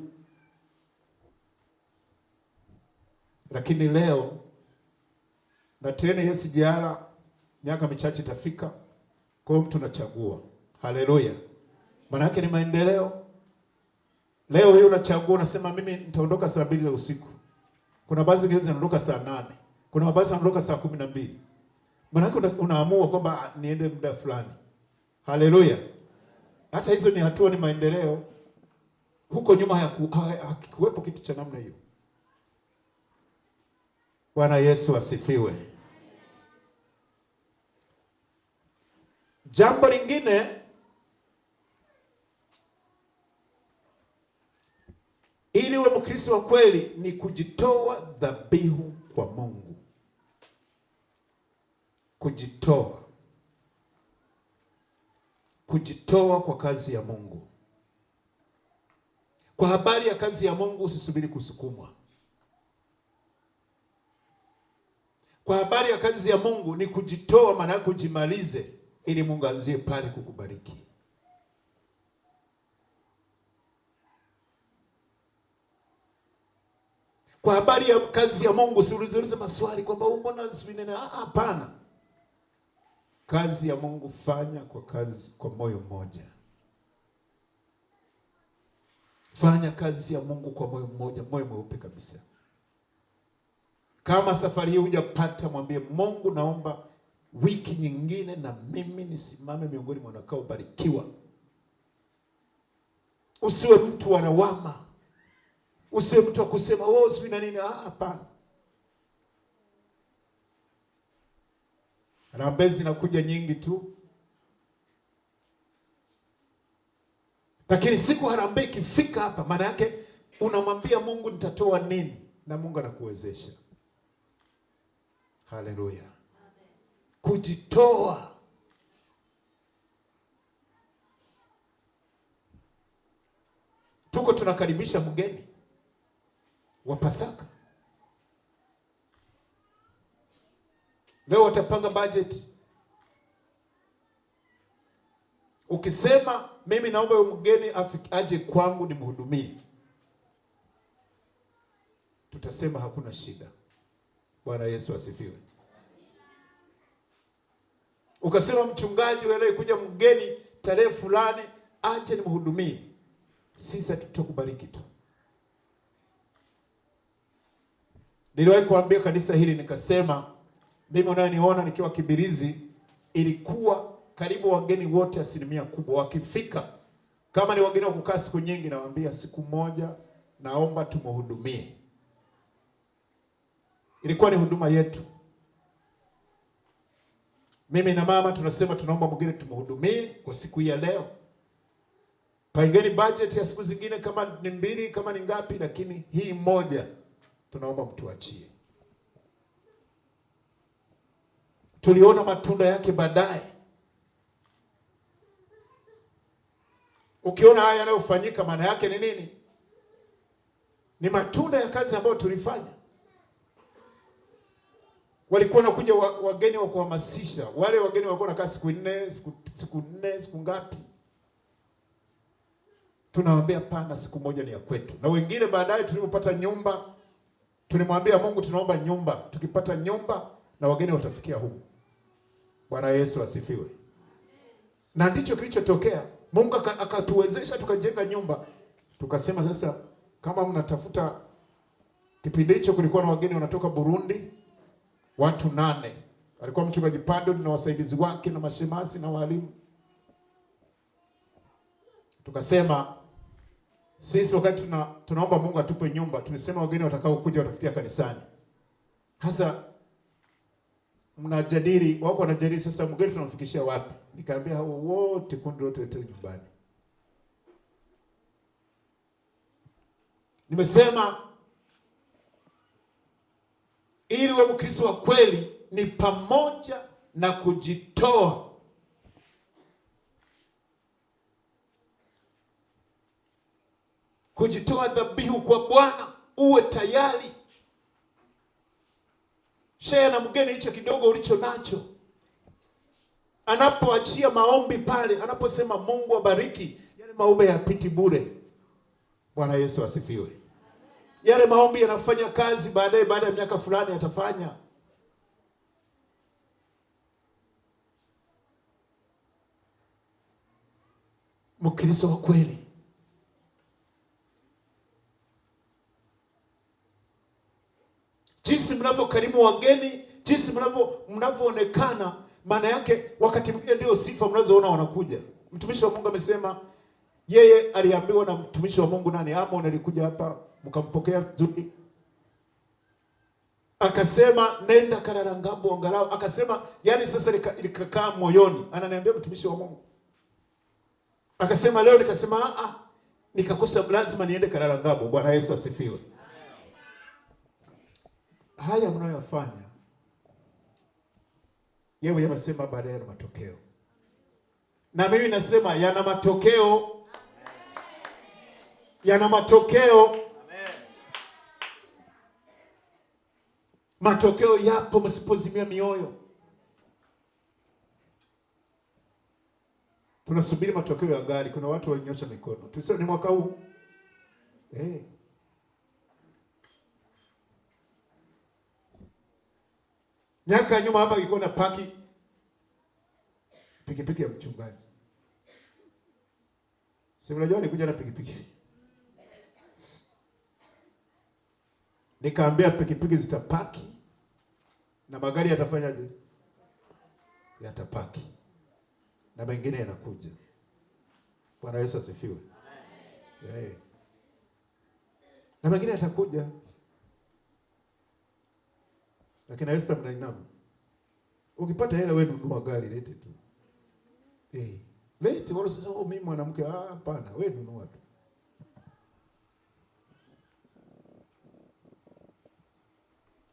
Lakini leo na treni ya SGR miaka michache itafika, kwa hiyo mtu anachagua. Haleluya. Maana yake ni maendeleo. Leo hiyo unachagua, unasema mimi nitaondoka saa 2 za usiku. Kuna basi zingine zinaondoka saa 8. Kuna mabasi yanaondoka saa 12. Maana yake unaamua kwamba niende muda fulani. Haleluya. Hata hizo ni hatua, ni maendeleo. Huko nyuma hakuwepo kitu cha namna hiyo. Bwana Yesu asifiwe. Jambo lingine, ili uwe Mkristo wa kweli, ni kujitoa dhabihu kwa Mungu. Kujitoa kwa kazi ya Mungu. Kwa habari ya kazi ya Mungu usisubiri kusukumwa. Kwa habari ya kazi ya Mungu ni kujitoa, maana kujimalize, ili Mungu anzie pale kukubariki. Kwa habari ya kazi ya Mungu usiulize maswali kwamba mbona sivinene. Hapana. Kazi ya Mungu fanya kwa moyo mmoja. Fanya kazi ya Mungu kwa moyo mmoja, moyo mweupe kabisa. Kama safari hii hujapata, mwambie Mungu, naomba wiki nyingine na mimi nisimame miongoni mwa watakaobarikiwa. Usiwe mtu wa lawama. Usiwe mtu wa kusema sio na nini. Hapana. Harambee zinakuja nyingi tu. Lakini siku harambee ikifika hapa, maana yake unamwambia Mungu nitatoa nini, na Mungu anakuwezesha. Haleluya. Kujitoa. Tuko tunakaribisha mgeni wa Pasaka. Leo watapanga budget. Ukisema mimi naomba huyo mgeni aje kwangu nimhudumie, tutasema hakuna shida. Bwana Yesu asifiwe. Ukasema mchungaji wewe kuja mgeni tarehe fulani, acha nimhudumie. Sisi tutakubariki tu. Niliwahi kuambia kanisa hili nikasema, mimi unayoniona nikiwa Kibirizi, ilikuwa karibu wageni wote 100% wakifika, kama ni wageni wa kukaa siku nyingi, nawaambia siku moja naomba tumhudumie. Ilikuwa ni huduma yetu. Mimi na mama tunasema tunaomba mgeni tumhudumie kwa siku hii ya leo. Pangeni budget ya siku zingine kama ni 2, kama ni ngapi, lakini hii moja tunaomba mtuachie. Tuliona matunda yake baadaye. Ukiona haya yanayofanyika, maana yake ni nini? Ni matunda ya kazi ambayo tulifanya. Walikuwa nakuja wageni wa kuhamasisha. Wale wageni walikuwa nakaa siku 4, siku 4, siku ngapi? Tunawaambia pana, siku moja ni ya kwetu. Na wengine baadaye tulipopata nyumba, tulimwambia Mungu tunaomba nyumba. Tukipata nyumba na wageni watafikia huko. Bwana Yesu asifiwe. Na ndicho kilichotokea. Mungu akatuwezesha tukajenga nyumba. Tukasema sasa, kama mnatafuta, kipindi hicho kulikuwa na wageni wanatoka Burundi, watu 8. Alikuwa mchungaji Pardon na wasaidizi wake na mashemasi na walimu. Tukasema sisi wakati tunaomba Mungu atupe nyumba, tulisema wageni watakao kuja watafikia kanisani. Hasa mnajadili, wako wanajadili sasa mgeni tunamfikishia wapi? Nikaambia hao wote, kundi lote lete nyumbani. Nimesema ili uwe Mkristo wa kweli ni pamoja na kujitoa. Kujitoa dhabihu kwa Bwana, uwe tayari. Share na mgeni hicho kidogo ulicho nacho. Anapoachia maombi pale, anaposema Mungu abariki, yale maombi hayapiti bure. Bwana Yesu asifiwe. Yale maombi yanafanya kazi baadaye, baada ya miaka fulani yatafanya. Mkristo wa kweli jinsi mnavyokarimu wageni, jinsi mnavyoonekana, maana yake wakati mwingine ndio sifa mnazoona wanakuja. Mtumishi wa Mungu amesema yeye aliambiwa na mtumishi wa Mungu nani, Amon, alikuja hapa mkampokea vizuri. Akasema nenda Kararangabo angalau, akasema yani sasa likakaa moyoni. Ananiambia mtumishi wa Mungu, akasema leo nikasema nikakosa, lazima niende Kararangabo. Bwana Yesu asifiwe. Haya mnayofanya yeye yanasema baadaye yana matokeo. Na mimi nasema yana matokeo. Yana matokeo. Amen. Matokeo yapo, msipozimia mioyo. Tunasubiri matokeo ya gari. Kuna watu walinyosha mikono. Tuseme ni mwaka huu. Miaka nyuma hapa ilikuwa na paki pikipiki ya mchungaji. Si mnajua nilikuja na pikipiki. Nikaambia pikipiki zitapaki na magari yatafanyaje? Yatapaki. Na mengine yanakuja. Bwana Yesu asifiwe. Amen. Na mengine yatakuja. Lakini Esther mnainama. Ukipata hela wewe nunua gari, lete tu. Lete, wala sasa mimi mwanamke, hapana, wewe nunua tu.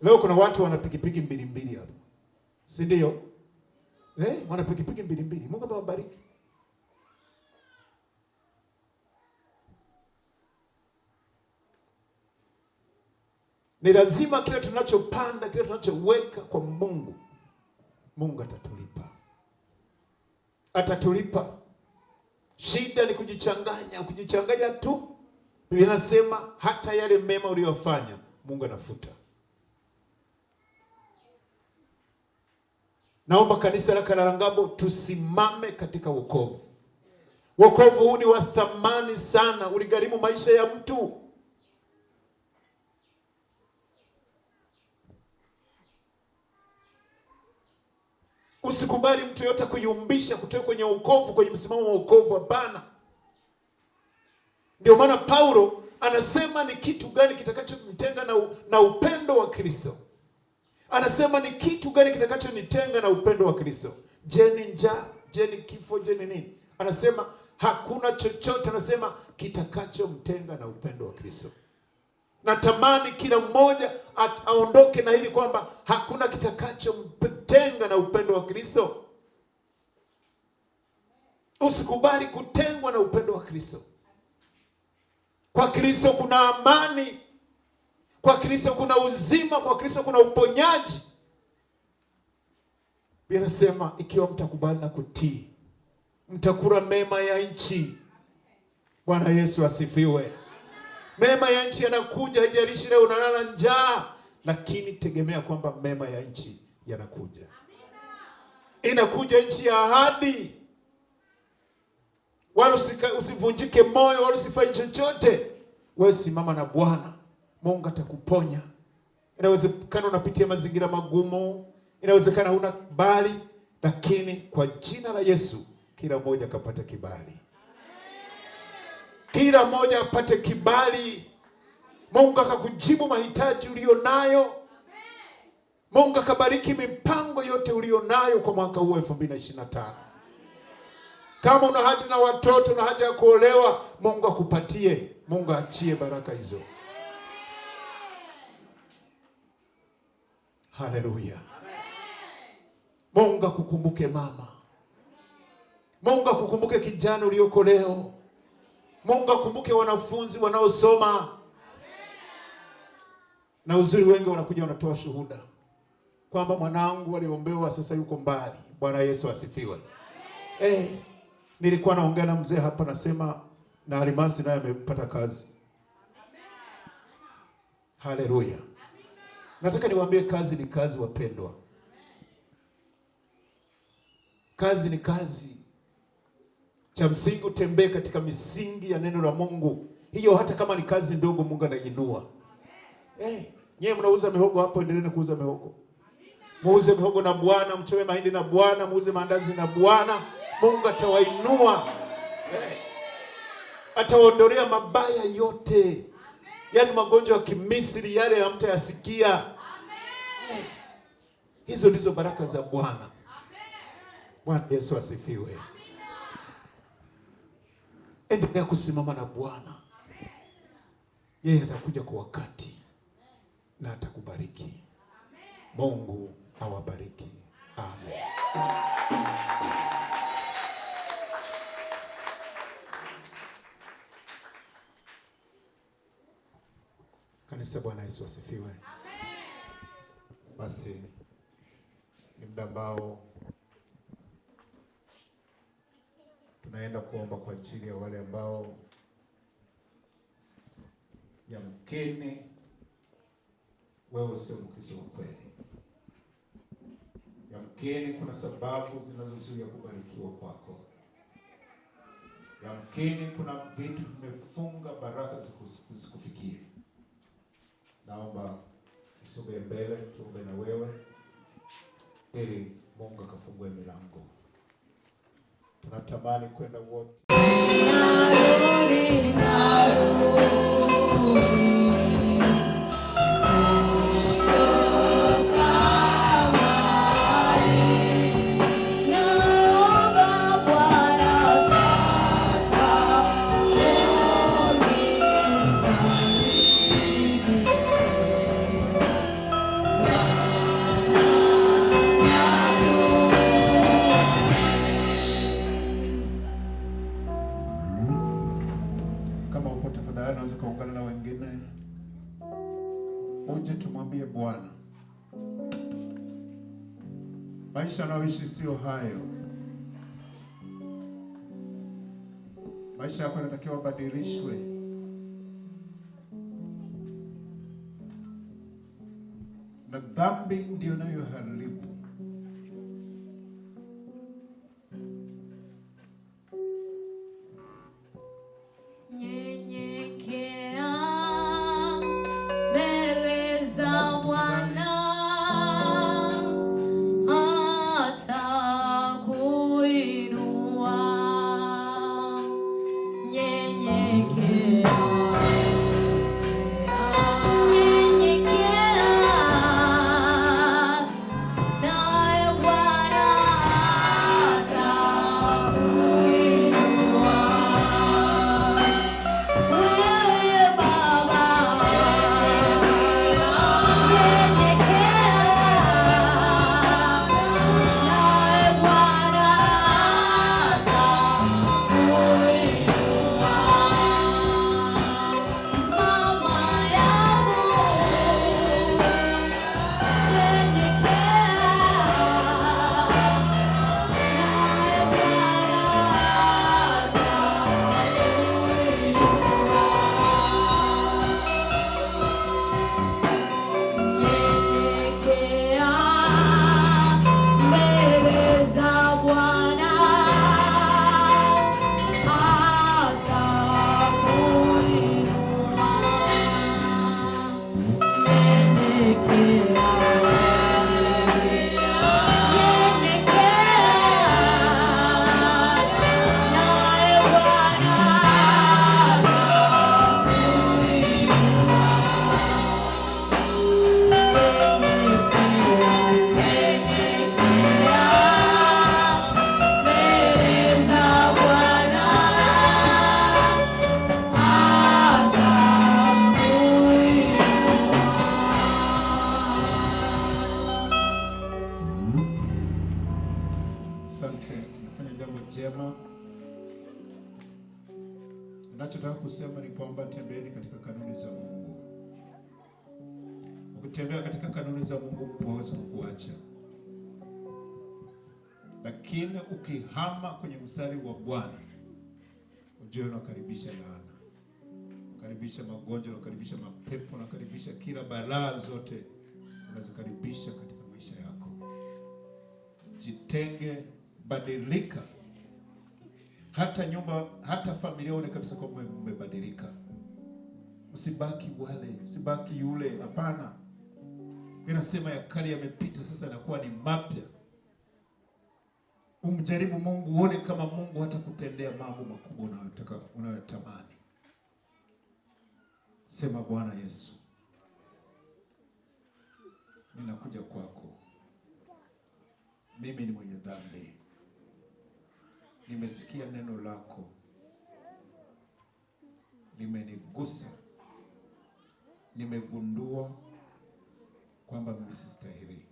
Leo kuna watu wana pikipiki 2 hapa. Si ndio? Wana pikipiki 2. Mungu awabariki. Ni lazima kile tunachopanda, kile tunachoweka kwa Mungu, Mungu atatulipa. Atatulipa. Shida ni kujichanganya. Kujichanganya tu. Biblia inasema hata yale mema uliyofanya Mungu anafuta. Naomba kanisa la Karalangabo tusimame katika wokovu. Wokovu huu ni wa thamani sana, uligharimu maisha ya mtu. Usikubali mtu yote kuyumbisha kutoka kwenye wokovu, kwenye msimamo wa wokovu, hapana. Ndio maana Paulo anasema ni kitu gani kitakachonitenga na upendo wa Kristo? Anasema ni kitu gani kitakachonitenga na upendo wa Kristo? Je, ni njaa? Je, ni kifo? Je, ni nini? Anasema hakuna chochote, anasema kitakachomtenga na upendo wa Kristo. Natamani kila mmoja aondoke na hili kwamba hakuna kitakachomtenga na upendo wa Kristo. Usikubali kutengwa na upendo wa Kristo. Kwa Kristo kuna amani. Kwa Kristo kuna uzima. Kwa Kristo kuna uponyaji. Biblia inasema ikiwa mtakubali na kutii, mtakula mema ya nchi. Bwana Yesu asifiwe. Mema ya nchi yanakuja, haijalishi leo unalala njaa, lakini tegemea kwamba mema ya nchi yanakuja. Inakuja nchi ya ahadi. Wala usivunjike moyo, wala usifanye chochote. Wewe simama na Bwana. Mungu atakuponya. Inawezekana unapitia mazingira magumu, inawezekana huna kibali, lakini kwa jina la Yesu kila mmoja akapata kibali. Kila mmoja apate kibali. Mungu akakujibu mahitaji ulionayo. Mungu akabariki mipango yote ulionayo kwa mwaka huu 2025. Kama una haja na watoto na haja ya kuolewa, Mungu akupatie. Mungu achie baraka hizo. Haleluya. Mungu akukumbuke mama. Mungu akukumbuke kijana ulioko leo. Mungu akumbuke wanafunzi wanaosoma. Na uzuri wengi wanakuja wanatoa shuhuda kwamba mwanangu aliombewa sasa yuko mbali. Bwana Yesu asifiwe. Nilikuwa naongea na mzee hapa, nasema na Alimasi naye amepata kazi. Haleluya. Nataka niwaambie kazi ni kazi, wapendwa. Kazi ni kazi. Cha msingi utembee katika misingi ya neno la Mungu. Hiyo hata kama ni kazi ndogo, Mungu anainua. Nyewe mnauza mihogo hapo, endeleeni kuuza mihogo. Muuze mihogo na Bwana, mchowe mahindi na Bwana, muuze mandazi na Bwana. Mungu atawainua. Atawaondolea mabaya yote. Yaani magonjwa ya Kimisri yale hamtayasikia. Hizo ndizo baraka za Bwana. Bwana Yesu asifiwe. Endelea kusimama na Bwana. Yeye atakuja kwa wakati na atakubariki. Mungu awabariki. Amen. Kanisa, Bwana Yesu asifiwe. Basi ni muda ambao tunaenda kuomba kwa ajili ya wale ambao yamkini wewe sio Mkristo wa kweli. Yamkini kuna sababu zinazozuia kubarikiwa kwako. Yamkini kuna vitu vimefunga baraka zisikufikie. Naomba usogee mbele, tuombe na wewe ili Mungu akafungue milango. Tunatamani kwenda wote. Bwana, maisha naoishi sio hayo. Maisha yako yanatakiwa badilishwe. Na dhambi ndio inayoharibu. kufanya jambo jema. Ninachotaka kusema ni kwamba tembeeni katika kanuni za Mungu. Ukitembea katika kanuni za Mungu huwezi kukuacha. Lakini ukihama kwenye mstari wa Bwana, ujue unakaribisha laana, unakaribisha magonjwa, unakaribisha mapepo, unakaribisha kila balaa zote unazikaribisha katika maisha yako. Jitenge, badilika. Hata nyumba, hata familia une kabisa kwamba mmebadilika. Usibaki wale, usibaki yule, hapana. Inasema ya kale yamepita, sasa yanakuwa ni mapya. Umjaribu Mungu, uone kama Mungu hata kutendea mambo makubwa unayotaka, unayotamani. Sema, Bwana Yesu, ninakuja kwako. Mimi ni mwenye dhambi. Nimesikia neno lako, limenigusa. Nimegundua kwamba mimi sistahili.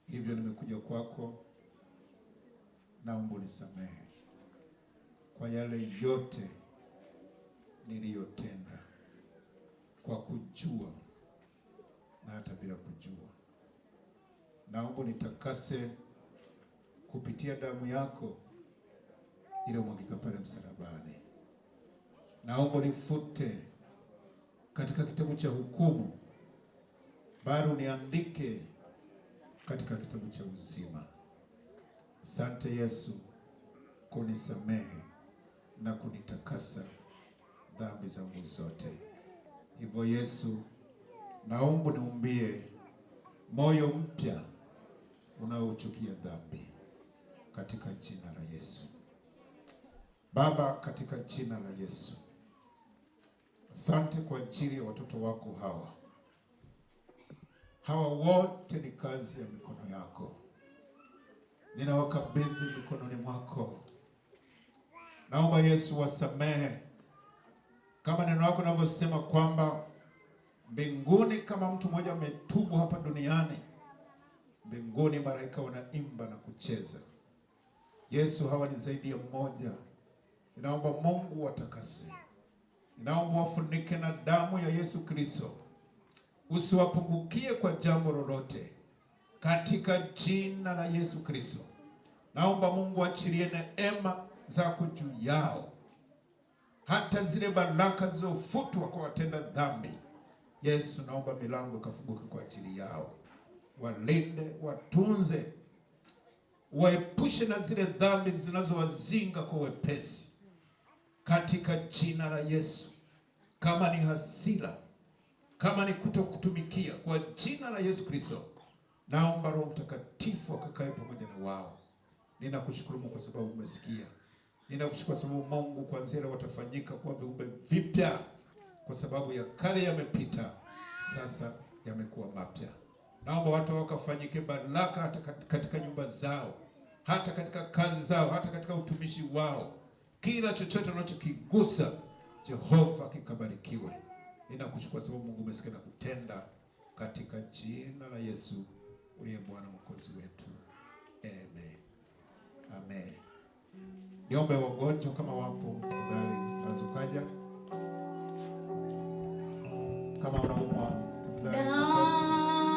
Hivyo nimekuja kwako, naomba unisamehe kwa yale yote niliyotenda, kwa kujua na hata bila kujua. Naomba nitakase kupitia damu yako iliyomwagika pale msalabani. Naomba nifute katika kitabu cha hukumu, bado niandike katika kitabu cha uzima. Asante Yesu kunisamehe na kunitakasa dhambi zangu zote. Hivyo Yesu, naomba niumbie moyo mpya unaochukia dhambi katika jina la Yesu. Baba, katika jina la Yesu, asante kwa ajili ya watoto wako hawa. Hawa wote ni kazi ya mikono yako. Ninawakabidhi mikononi mwako. Naomba Yesu wasamehe. Kama neno lako linavyosema kwamba mbinguni kama mtu mmoja ametubu hapa duniani, mbinguni malaika wanaimba na kucheza. Yesu, hawa ni zaidi ya mmoja. Ninaomba Mungu watakase. Ninaomba wafunike na damu ya Yesu Kristo. Usiwapungukie kwa jambo lolote, katika jina la Yesu Kristo. Naomba Mungu achilie neema zako juu yao, hata zile baraka zilizofutwa kwa watenda dhambi. Yesu, naomba milango kafunguke kwa ajili yao. Walinde, watunze, waepushe na zile dhambi zinazowazinga kwa wepesi, katika jina la Yesu. Kama ni hasira, kama ni kutokutumikia, kwa jina la Yesu Kristo, naomba Roho Mtakatifu akakae pamoja na wao. Ninakushukuru Mungu kwa sababu umesikia. Ninakushukuru kwa sababu Mungu, kuanzia leo watafanyika kuwa viumbe vipya, kwa sababu ya kale yamepita, sasa yamekuwa mapya. Naomba watu wakafanyike baraka hata katika nyumba zao, hata katika kazi zao, hata katika utumishi wao. Kila chochote unachokigusa, Jehova, kikabarikiwe. Ninakushukuru kwa sababu Mungu umesikia na kutenda, katika jina la Yesu uliye Bwana Mwokozi wetu. Amen. Amen. Niombe wagonjwa kama wapo, tafadhali tazukaja. Kama unaumwa, tafadhali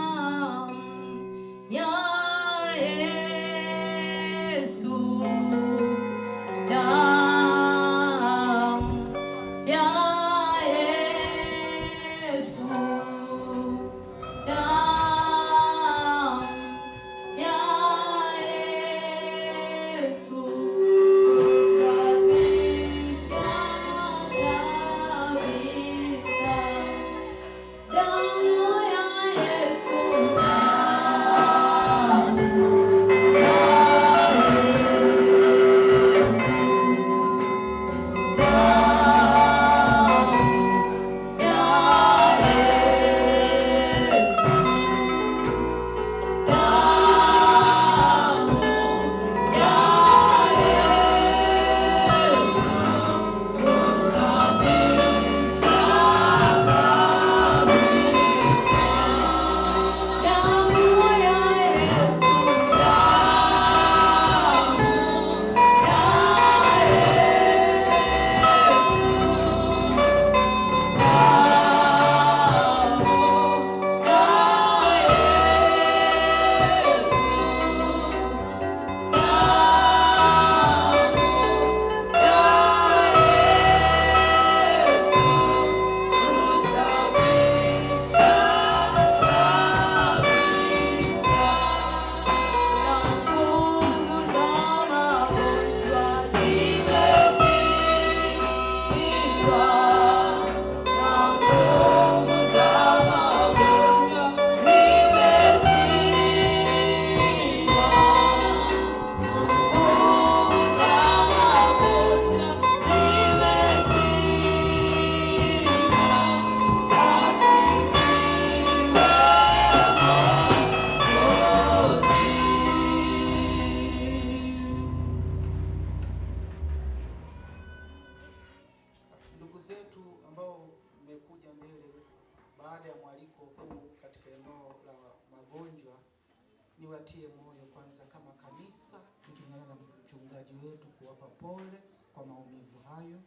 wasikilizaji wetu, kuwapa pole kwa maumivu hayo,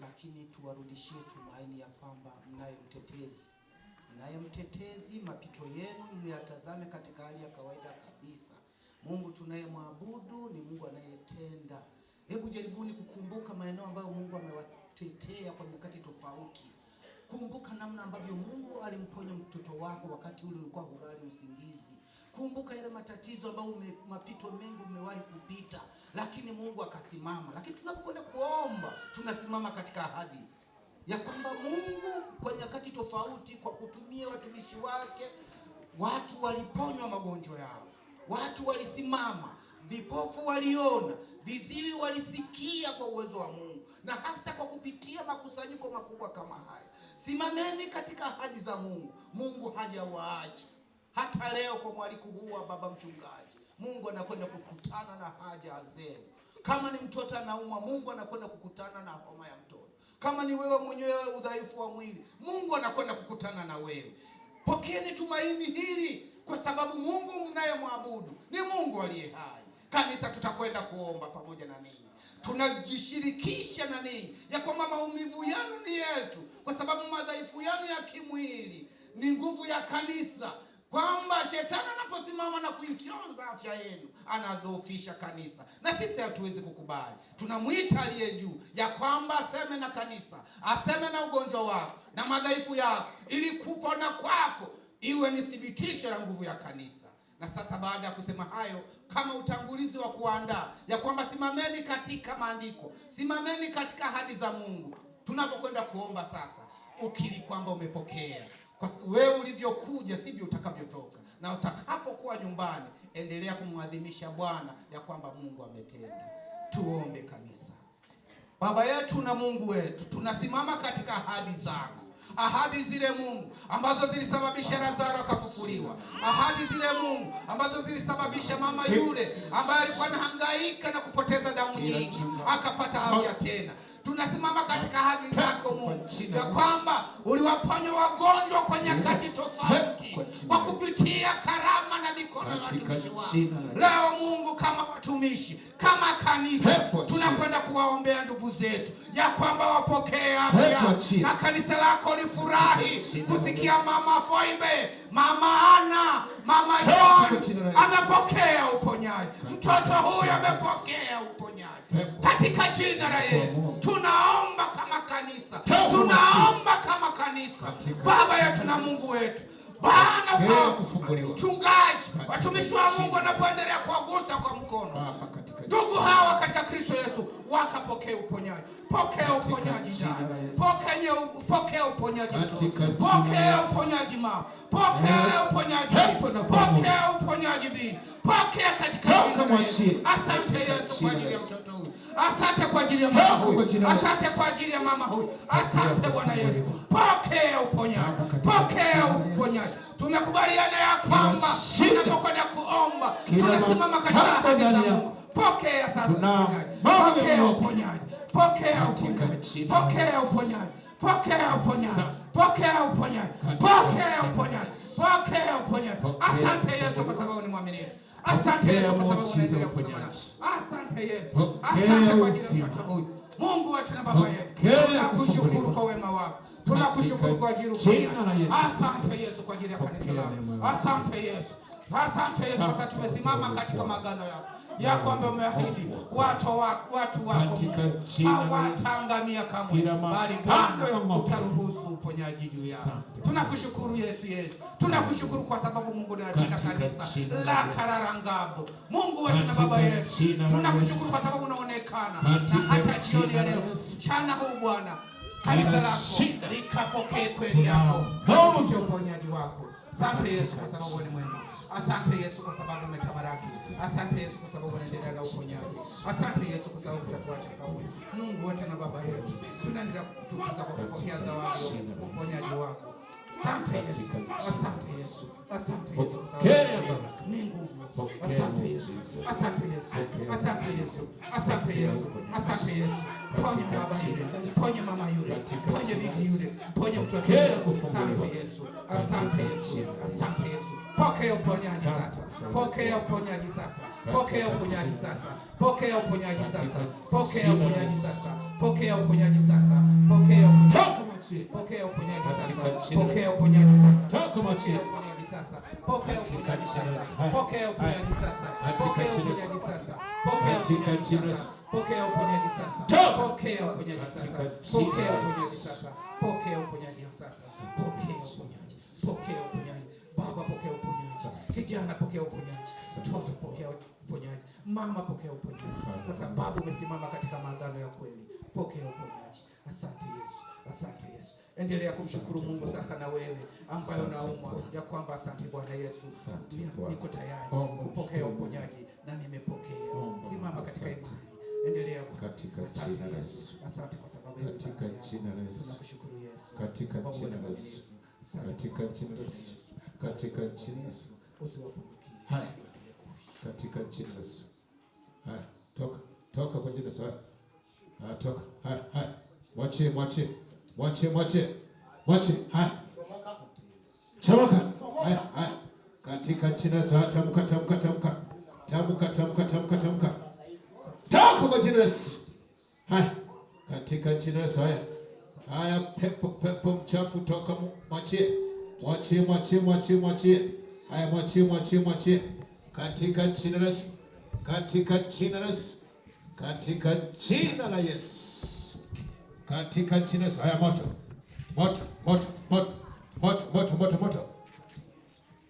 lakini tuwarudishie tumaini ya kwamba mnaye mtetezi. Mnaye mtetezi, mapito yenu mliyatazame katika hali ya kawaida kabisa. Mungu tunayemwabudu ni Mungu anayetenda. Hebu jaribuni kukumbuka maeneo ambayo Mungu amewatetea kwa nyakati tofauti. Kumbuka namna ambavyo Mungu alimponya mtoto wako wakati ule ulikuwa hulali usingizi. Kumbuka yale matatizo ambayo mapito mengi umewahi kupita, lakini Mungu akasimama. Lakini tunapokwenda kuomba, tunasimama katika ahadi ya kwamba Mungu kwa nyakati tofauti, kwa kutumia watumishi wake, watu waliponywa magonjwa yao, watu walisimama, vipofu waliona, viziwi walisikia kwa uwezo wa Mungu, na hasa kwa kupitia makusanyiko makubwa kama haya. Simameni katika ahadi za Mungu. Mungu hajawaacha. Hata leo kwa mwaliko huu wa baba mchungaji, Mungu anakwenda kukutana na haja zenu. Kama ni mtoto anaumwa, Mungu anakwenda kukutana na homa ya mtoto. Kama ni wewe mwenyewe udhaifu wa mwili, Mungu anakwenda kukutana na wewe. Pokeeni tumaini hili, kwa sababu Mungu mnayemwabudu ni Mungu aliye hai. Kanisa, tutakwenda kuomba pamoja na ninyi. Tunajishirikisha na ninyi ya kwamba maumivu yenu ni yetu, kwa sababu madhaifu yenu ya kimwili ni nguvu ya kanisa, kwamba shetani anaposimama na kuikionza afya yenu anadhoofisha kanisa, na sisi hatuwezi kukubali. Tunamuita aliye juu ya kwamba aseme na kanisa, aseme na ugonjwa wako na madhaifu yako, ili kupona kwako iwe ni thibitisho la nguvu ya kanisa. Na sasa baada ya kusema hayo, kama utangulizi wa kuandaa ya kwamba simameni katika maandiko, simameni katika ahadi za Mungu, tunapokwenda kuomba sasa, ukiri kwamba umepokea. Kwa wewe ulivyokuja sivyo utakavyotoka, na utakapokuwa nyumbani endelea kumwadhimisha Bwana ya kwamba Mungu ametenda. Tuombe kanisa. Baba yetu na Mungu wetu, tunasimama katika ahadi zako. Ahadi zile Mungu ambazo zilisababisha Lazaro akafufuliwa. Ahadi zile Mungu ambazo zilisababisha mama yule ambaye alikuwa anahangaika na kupoteza damu nyingi akapata afya tena. Tunasimama katika ahadi zako Mungu ya kwamba uliwaponya wagonjwa kwa nyakati tofauti kwa kupitia karama na mikono ya watumishi wako. Leo Mungu, kama watumishi, kama kanisa, tunakwenda kuwaombea ndugu zetu ya kwamba wapokee afya, na kanisa lako lifurahi kusikia mama Foibe, mama Ana, mama John amepokea uponyaji. Mtoto huyu amepokea uponyaji. Katika jina la Yesu tunaomba kama kanisa, tunaomba kama kanisa. Baba yetu na Mungu wetu, Bwana kwa mchungaji, watumishi wa Mungu wanapoendelea kuwagusa kwa mkono ndugu hawa katika Kristo Yesu, wakapokea uponyaji. Pokea uponyaji ndani, pokea uponyaji mtoto, pokea uponyaji mama, pokea uponyaji, pokea uponyaji bibi, pokea katika jina la Yesu. Asante Yesu kwa ajili ya mtoto huyu, asante kwa ajili ya mama huyu, asante kwa ajili ya mama huyu, asante Bwana Yesu. Pokea uponyaji, pokea uponyaji. Tumekubaliana ya kwamba tunapokwenda kuomba tunasimama katika ahadi za Mungu. Pokea sasa uponyaji, pokea uponyaji, pokea uponyaji, pokea uponyaji, pokea uponyaji, pokea uponyaji, pokea uponyaji, pokea uponyaji. Asante Yesu kwa sababu ni mwaminifu. Asante Yesu kwa sababu unaendelea kupona. Asante Yesu, asante kwa ajili ya mtoto huyu. Mungu wetu na Baba yetu, tunakushukuru kwa wema wako. Tunakushukuru kwa ajili ya uponyaji. Asante Yesu kwa ajili ya kanisa lako. Asante Yesu. Asante Yesu kwa sababu tumesimama katika magano yako ya kwamba umeahidi watu wako hawataangamia kamwe, bali Bwana utaruhusu uponyaji juu yao. Tunakushukuru Yesu. Tunakushukuru kwa sababu Mungu unapenda kanisa la Kararangabo. Mungu wetu na Baba yetu, tunakushukuru kwa sababu unaonekana, na hata jioni ya leo, mchana huu Bwana, kanisa lako likapokee kweli yako na uponyaji wako. Asante Yesu kwa sababu ni mwema. Asante Yesu kwa sababu umetabaraki. Asante Yesu kwa sababu unaendelea na uponyaji. Asante Yesu kwa sababu utatuacha kamwe. Mungu wetu na Baba yetu, tunaendelea kukutukuza kwa kupokea zawadi ya uponyaji wako. Asante Yesu. Asante Yesu. Asante Yesu kwa sababu ni nguvu. Asante Yesu. Asante Yesu. Asante Yesu. Asante Yesu. Asante Yesu. Ponye baba yule, ponye mama yule, ponye binti yule, ponye mtoto yule. Asante Yesu. Asante Yesu. Asante Yesu. Pokea uponyaji sasa. Pokea uponyaji sasa. Pokea uponyaji sasa. Pokea uponyaji sasa. Pokea uponyaji sasa. Pokea uponyaji sasa. Pokea uponyaji. Pokea uponyaji sasa. Pokea uponyaji sasa. Pokea uponyaji sasa. Pokea uponyaji sasa. Pokea uponyaji sasa. Pokea uponyaji sasa. Pokea uponyaji sasa. Pokea uponyaji sasa. Pokea uponyaji sasa. Pokea uponyaji sasa. Pokea uponyaji sasa. Pokea uponyaji. Pokea uponyaji. Baba, pokea uponyaji. Kijana, pokea uponyaji. Mtoto, pokea uponyaji. Mama, pokea uponyaji. Kwa sababu umesimama katika maagano ya kweli. Pokea uponyaji. Asante Yesu. Asante Yesu. Endelea kumshukuru Mungu sasa na wewe ambaye unaumwa ya kwamba asante Bwana Yesu. Niko tayari kupokea uponyaji na nimepokea. Simama katika imani. Endelea katika jina la Yesu. Asante kwa sababu katika jina la Yesu. Tunakushukuru Yesu. Katika jina la Yesu. Katika jina la Yesu. Katika jina la Yesu. Usiwapungukie. Hai. Katika jina la Yesu. Hai. Toka kwa jina la Yesu. Hai. Toka. Hai. Mwache. Hai. Chomoka. Hai. Katika jina la Yesu. Tamka. Toka kwa jina la Yesu. Hai. Katika jina la Yesu. Haya, pepo mchafu toka, mwachie. Haya, mwachie. Katika jina la Yesu. Katika jina la Yesu. Katika jina la Yesu. Katika jina la Yesu. Haya, moto.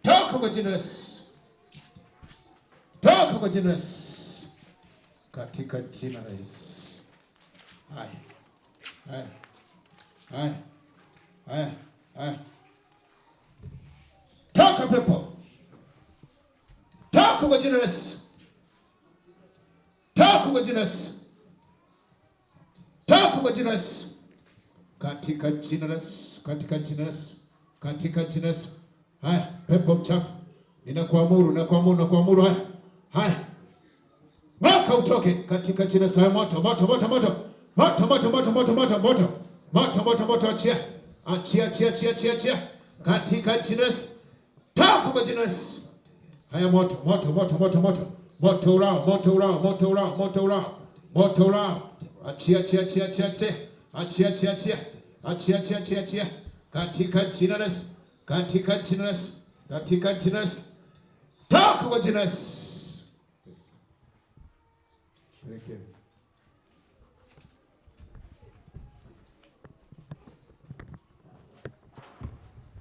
Toka kwa jina la Yesu. Toka kwa jina la Yesu. Katika jina la Yesu. Haya. Toka pepo. Toka kwa jina la Yesu. Toka kwa jina la Yesu. Toka kwa jina la Yesu. Katika jina la Yesu. Katika jina la Yesu. Katika jina la Yesu. Haya, pepo mchafu. Ninakuamuru haya. Mwaka utoke katika jina la Yesu. Moto. Achia. Katika jina la Yesu. Toka kwa jina la Yesu. Haya, moto. Moto ulao. Achia. Katika jina la Yesu. Katika jina la Yesu. Toka kwa jina la Yesu.